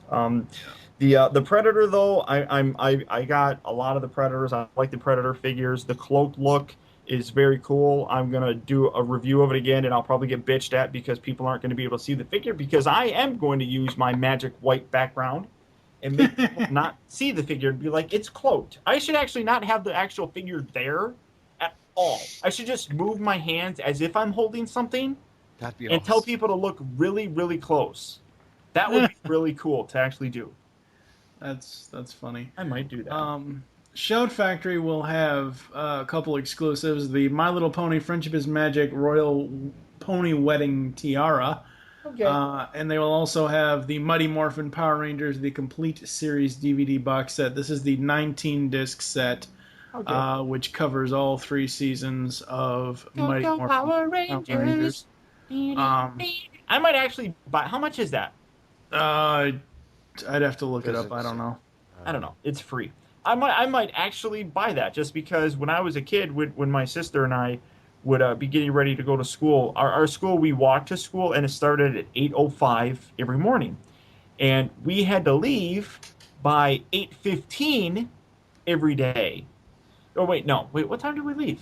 The Predator though, I got a lot of the Predators. I like the Predator figures. The cloaked look is very cool. I'm gonna do a review of it again, and I'll probably get bitched at because people aren't going to be able to see the figure because I am going to use my magic white background and make people not see the figure and be like, it's cloaked. I should actually not have the actual figure there at all. I should just move my hands as if I'm holding something That'd be and awesome. tell people to look really, really close. That would be really cool to actually do. That's funny. I might do that. Shout Factory will have a couple exclusives. The My Little Pony Friendship is Magic Royal Pony Wedding Tiara. Okay. And they will also have the Mighty Morphin Power Rangers, the complete series DVD box set. This is the 19-disc set, which covers all 3 seasons of Mighty Morphin Power Rangers. I might actually buy. How much is that? I'd have to look it up. I don't know. I don't know. It's free. I might actually buy that just because when I was a kid, when my sister and I would be getting ready to go to school, our school, we walked to school, and it started at 8:05 every morning. And we had to leave by 8:15 every day. Oh, wait, no. Wait, what time did we leave?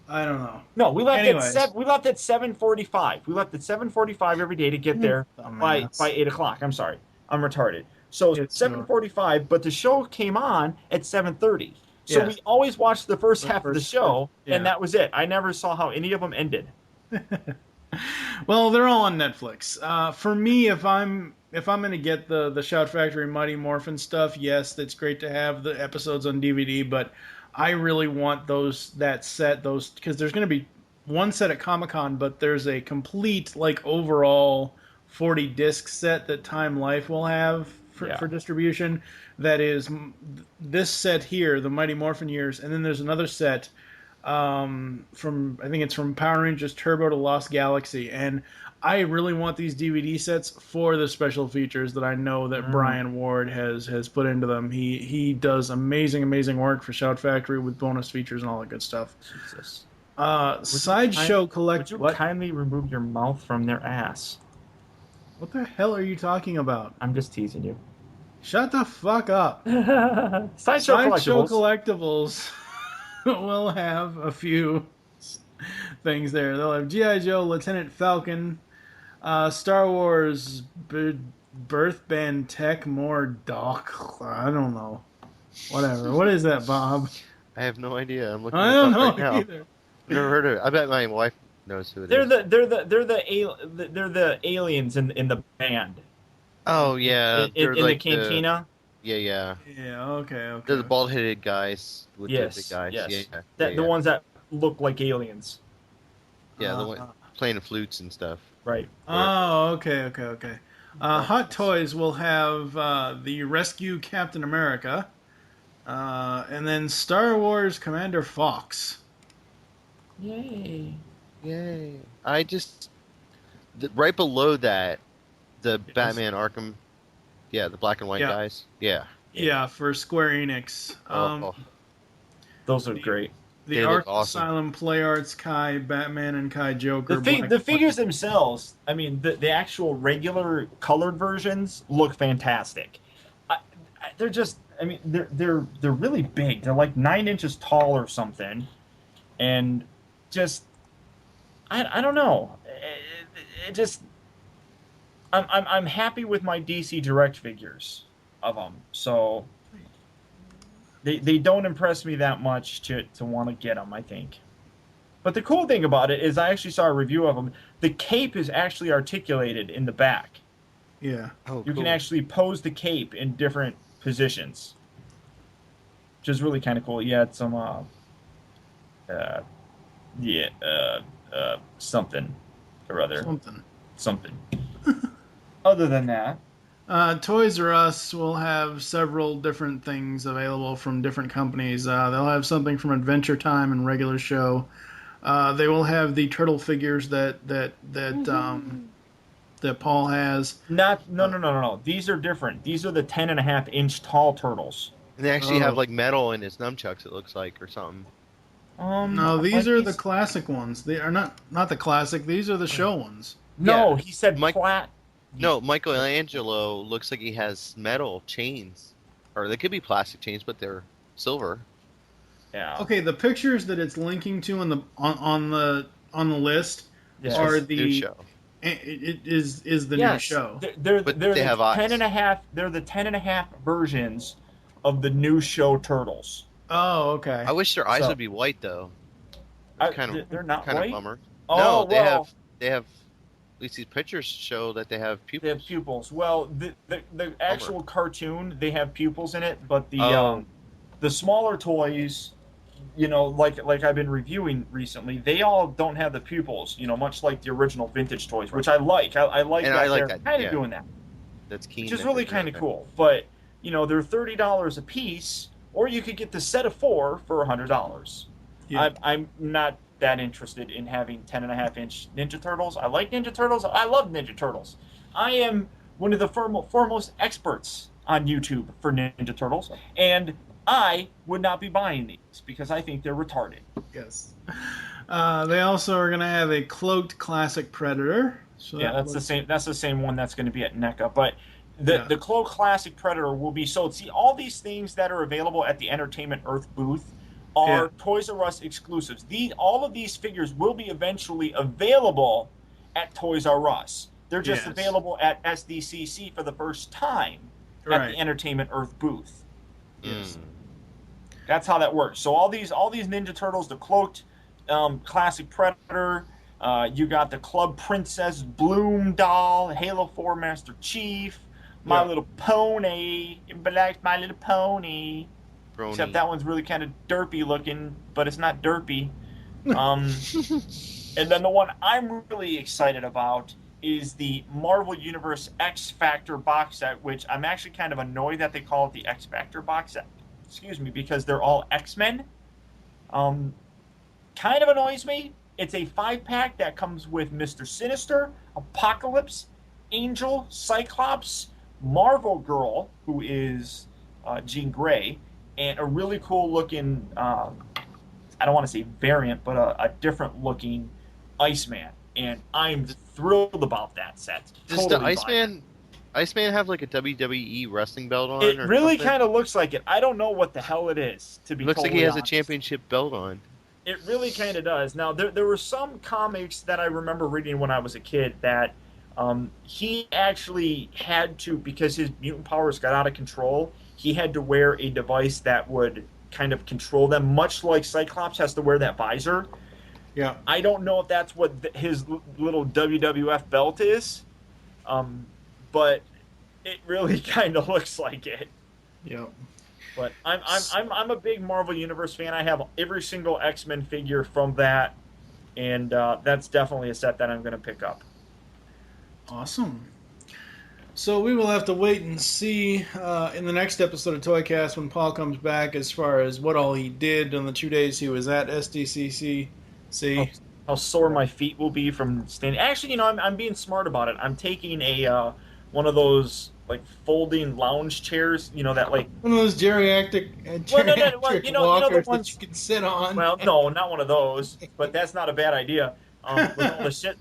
I don't know. No, we left Anyways. at 7:45. We left at 7:45 every day to get there by 8 o'clock. I'm sorry. I'm retarded. So It's 7:45, but the show came on at 7:30. So we always watched the first half of the show, and that was it. I never saw how any of them ended. Well, they're all on Netflix. For me, if I'm going to get the Shout Factory Mighty Morphin stuff, yes, it's great to have the episodes on DVD, but I really want because there's going to be one set at Comic-Con, but there's a complete overall 40 disc set that Time Life will have for distribution. That is this set here, the Mighty Morphin Years, and then there's another set from Power Rangers Turbo to Lost Galaxy, and I really want these DVD sets for the special features that I know that Brian Ward has put into them. He does amazing work for Shout Factory with bonus features and all that good stuff. Jesus. Sideshow Collect. Would you kindly remove your mouth from their ass? What the hell are you talking about? I'm just teasing you. Shut the fuck up. Sideshow Collectibles will have a few things there. They'll have G.I. Joe, Lieutenant Falcon, Star Wars, Birth Band Tech, more Doc. I don't know. Whatever. What is that, Bob? I have no idea. I'm looking I it don't up know right now. either. Never heard of it. I bet my wife knows who it They're is. the aliens in the band. Oh yeah, in the cantina. Yeah. Yeah. Okay. They're the bald-headed guys with the big guys. Yes. Yeah. The ones that look like aliens. Yeah, the one playing the flutes and stuff. Right. Oh, okay. Hot Toys will have the Rescue Captain America, and then Star Wars Commander Fox. Yay. I just right below that, the Batman Arkham, the black and white guys. Yeah, for Square Enix. Those are great. The Arkham Asylum, Play Arts, Kai, Batman, and Kai Joker. The figures themselves, I mean, the actual regular colored versions look fantastic. They're just, I mean, they're really big. They're like 9 inches tall or something, and just, I don't know. It just, I'm happy with my DC Direct figures of them. So they don't impress me that much to want to get them, I think. But the cool thing about it is I actually saw a review of them. The cape is actually articulated in the back. Yeah. Oh, you can actually pose the cape in different positions, which is really kind of cool. Yeah, it's some something or other. Something. Other than that, Toys R Us will have several different things available from different companies. They'll have something from Adventure Time and Regular Show. They will have the turtle figures that Paul has. No. These are different. These are the 10.5-inch tall turtles. And they actually have like metal in his nunchucks, it looks like, or something. No, these like are the classic ones. They are not the classic. These are the show ones. No, Yeah. he said Mike- plat. No, Michelangelo looks like he has metal chains, or they could be plastic chains, but they're silver. Yeah. Okay, the pictures that it's linking to on the list Yes. are New the show. it is the new Yes, show. They're But they're they the have eyes. 10.5. They're the 10.5 versions of the new show Turtles. Oh, okay. I wish their eyes So- would be white though. They're not Kind white. of bummer. Oh, No, they well, have. At least these pictures show that they have they pupils. have pupils. Well, the actual cartoon, they have pupils in it, but Oh. the smaller toys, like I've been reviewing recently, they all don't have the pupils. Much like the original vintage toys, which I like. I like And that I like they're that, kind yeah. of doing that, That's keen. which is that really they're doing kind of that. cool. But they're $30 a piece, or you could get the set of 4 for $100. Yeah. I'm not that interested in having 10.5-inch Ninja Turtles. I like Ninja Turtles. I love Ninja Turtles. I am one of the foremost experts on YouTube for Ninja Turtles, and I would not be buying these because I think they're retarded. Yes. They also are going to have a cloaked classic Predator. So Yeah, that's the same. That's the same one that's going to be at NECA. But the Cloak Classic Predator will be sold. See, all these things that are available at the Entertainment Earth booth are Toys R Us exclusives. All of these figures will be eventually available at Toys R Us. They're just available at SDCC for the first time at the Entertainment Earth booth. Yes. That's how that works. So all these Ninja Turtles, the Cloaked Classic Predator, you got the Club Princess Bloom doll, Halo 4 Master Chief, My Little Pony. Everybody likes My Little Pony. Brony. Except that one's really kind of derpy looking, but it's not derpy. And then the one I'm really excited about is the Marvel Universe X Factor box set, which I'm actually kind of annoyed that they call it the X Factor box set. Excuse me, because they're all X-Men. Kind of annoys me. It's a 5-pack that comes with Mr. Sinister, Apocalypse, Angel, Cyclops, Marvel Girl, who is Jean Grey, and a really cool looking, I don't want to say variant, but a different looking Iceman. And I'm thrilled about that set. Does the Iceman have like a WWE wrestling belt on? It or really something? kind of looks like it. I don't know what the hell it is, to be Looks like totally he has honest. a championship belt on. It really kind of does. Now, there were some comics that I remember reading when I was a kid that he actually had to, because his mutant powers got out of control, he had to wear a device that would kind of control them, much like Cyclops has to wear that visor. Yeah. I don't know if that's what his little WWF belt is, but it really kind of looks like it. Yep. But I'm a big Marvel Universe fan. I have every single X-Men figure from that, and that's definitely a set that I'm going to pick up. Awesome. So we will have to wait and see in the next episode of ToyCast when Paul comes back as far as what all he did on the 2 days he was at SDCC. See how sore my feet will be from standing. Actually, I'm being smart about it. I'm taking a one of those like folding lounge chairs, that like one of those geriatric walkers the ones that you can sit on. Well, no, not one of those, but that's not a bad idea.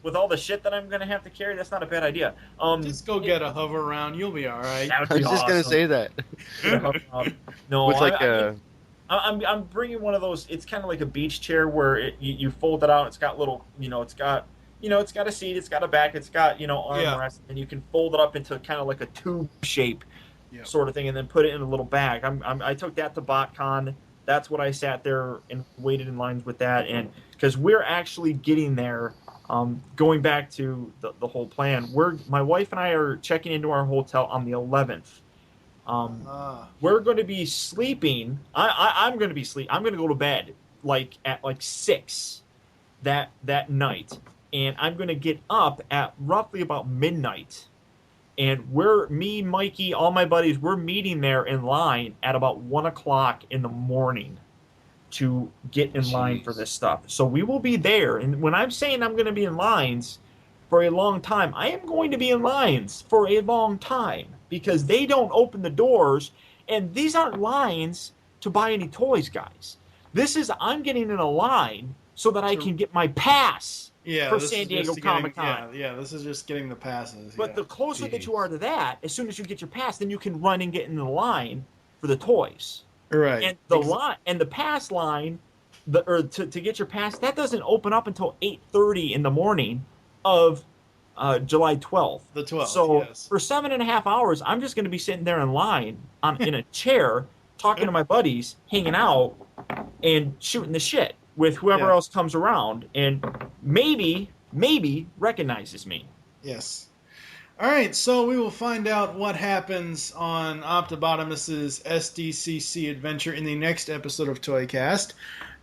With all the shit that I'm gonna have to carry, that's not a bad idea. Just go get a hover around. You'll be all right. That would I be was just gonna awesome. say that. No, With like I'm bringing one of those. It's kind of like a beach chair where you fold it out. It's got little, it's got a seat, it's got a back, it's got armrest, and you can fold it up into kind of like a tube shape, sort of thing, and then put it in a little bag. I took that to BotCon. That's what I sat there and waited in lines with that, and because we're actually getting there. Going back to the whole plan, my wife and I are checking into our hotel on the 11th. We're going to be sleeping. I'm going to be sleep. I'm going to go to bed at 6 that night, and I'm going to get up at roughly about midnight. And me, Mikey, all my buddies, we're meeting there in line at about 1 o'clock in the morning to get in line for this stuff. So we will be there. And when I'm saying I'm going to be in lines for a long time, I am going to be in lines for a long time because they don't open the doors. And these aren't lines to buy any toys, guys. This is I'm getting in a line so that I can get my pass for this San is Diego just getting- Comic-Con. Yeah, this is just getting the passes. But yeah. the closer that you are to that, as soon as you get your pass, then you can run and get in the line for the toys. Right. And the line and the pass line, to get your pass, that doesn't open up until 8:30 in the morning of July 12th. The 12th. So yes. for 7.5 hours, I'm just going to be sitting there in line in a chair, talking to my buddies, hanging out, and shooting the shit with whoever else comes around, and maybe recognizes me. Yes. All right, so we will find out what happens on Optibotimus's SDCC adventure in the next episode of ToyCast.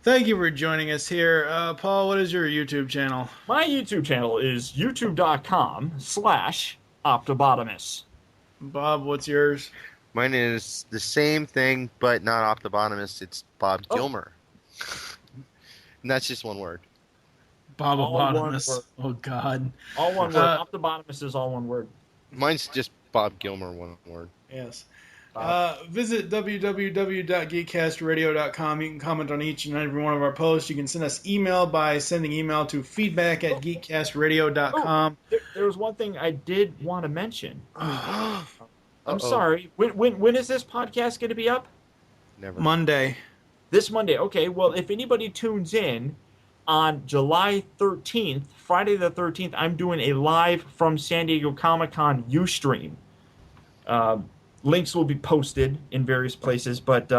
Thank you for joining us here. Paul, what is your YouTube channel? My YouTube channel is youtube.com/Optibotimus. Bob, what's yours? Mine is the same thing, but not Optibotimus. It's Bob Gilmer. And that's just one word. Bobobotimus. Oh, God. All one word. Optibotimus is all one word. Mine's just Bob Gilmer, one word. Yes. Visit www.geekcastradio.com. You can comment on each and every one of our posts. You can send us email by sending email to feedback@geekcastradio.com. There was one thing I did want to mention. I'm sorry. When is this podcast going to be up? Never. Monday. This Monday. Okay, well, if anybody tunes in on July 13th, Friday the 13th, I'm doing a live from San Diego Comic-Con Ustream. Links will be posted in various places, but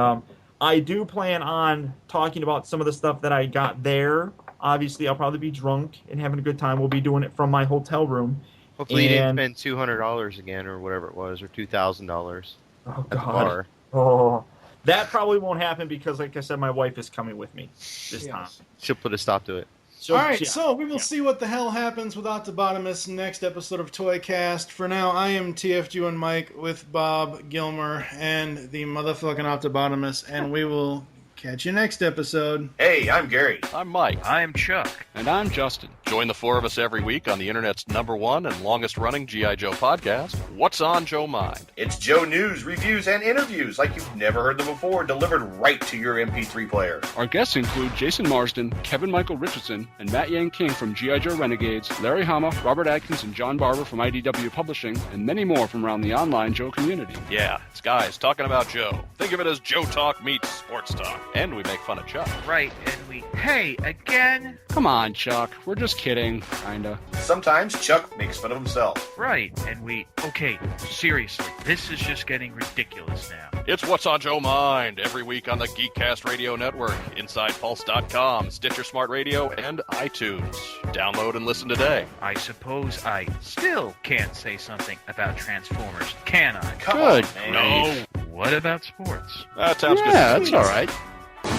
I do plan on talking about some of the stuff that I got there. Obviously, I'll probably be drunk and having a good time. We'll be doing it from my hotel room. Hopefully you didn't spend $200 again or whatever it was, or $2,000 Oh, at the God. bar. Oh, that probably won't happen because, like I said, my wife is coming with me this time. She'll put a stop to it. So, All right, yeah. so we will see what the hell happens with Optibotimus next episode of ToyCast. For now, I am TFG and Mike with Bob Gilmer and the motherfucking Optibotimus, and we will catch you next episode. Hey, I'm Gary. I'm Mike. I'm Chuck. And I'm Justin. Join the four of us every week on the internet's #1 and longest-running G.I. Joe podcast, What's on Joe Mind? It's Joe news, reviews, and interviews like you've never heard them before, delivered right to your MP3 player. Our guests include Jason Marsden, Kevin Michael Richardson, and Matt Yang King from G.I. Joe Renegades, Larry Hama, Robert Atkins, and John Barber from IDW Publishing, and many more from around the online Joe community. Yeah, it's guys talking about Joe. Think of it as Joe Talk meets sports talk. And we make fun of Chuck. Right, and hey, again? Come on, Chuck. We're just kidding, kinda. Sometimes Chuck makes fun of himself. Right, and okay, seriously, this is just getting ridiculous now. It's What's on Joe Mind every week on the Geekcast Radio Network, InsidePulse.com, Stitcher Smart Radio, and iTunes. Download and listen today. I suppose I still can't say something about Transformers, can I? Come Good. on, man. No. What about sports? That sounds good. Yeah, that's all right.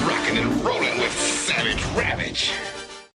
Rockin' and rollin' with Savage Ravage.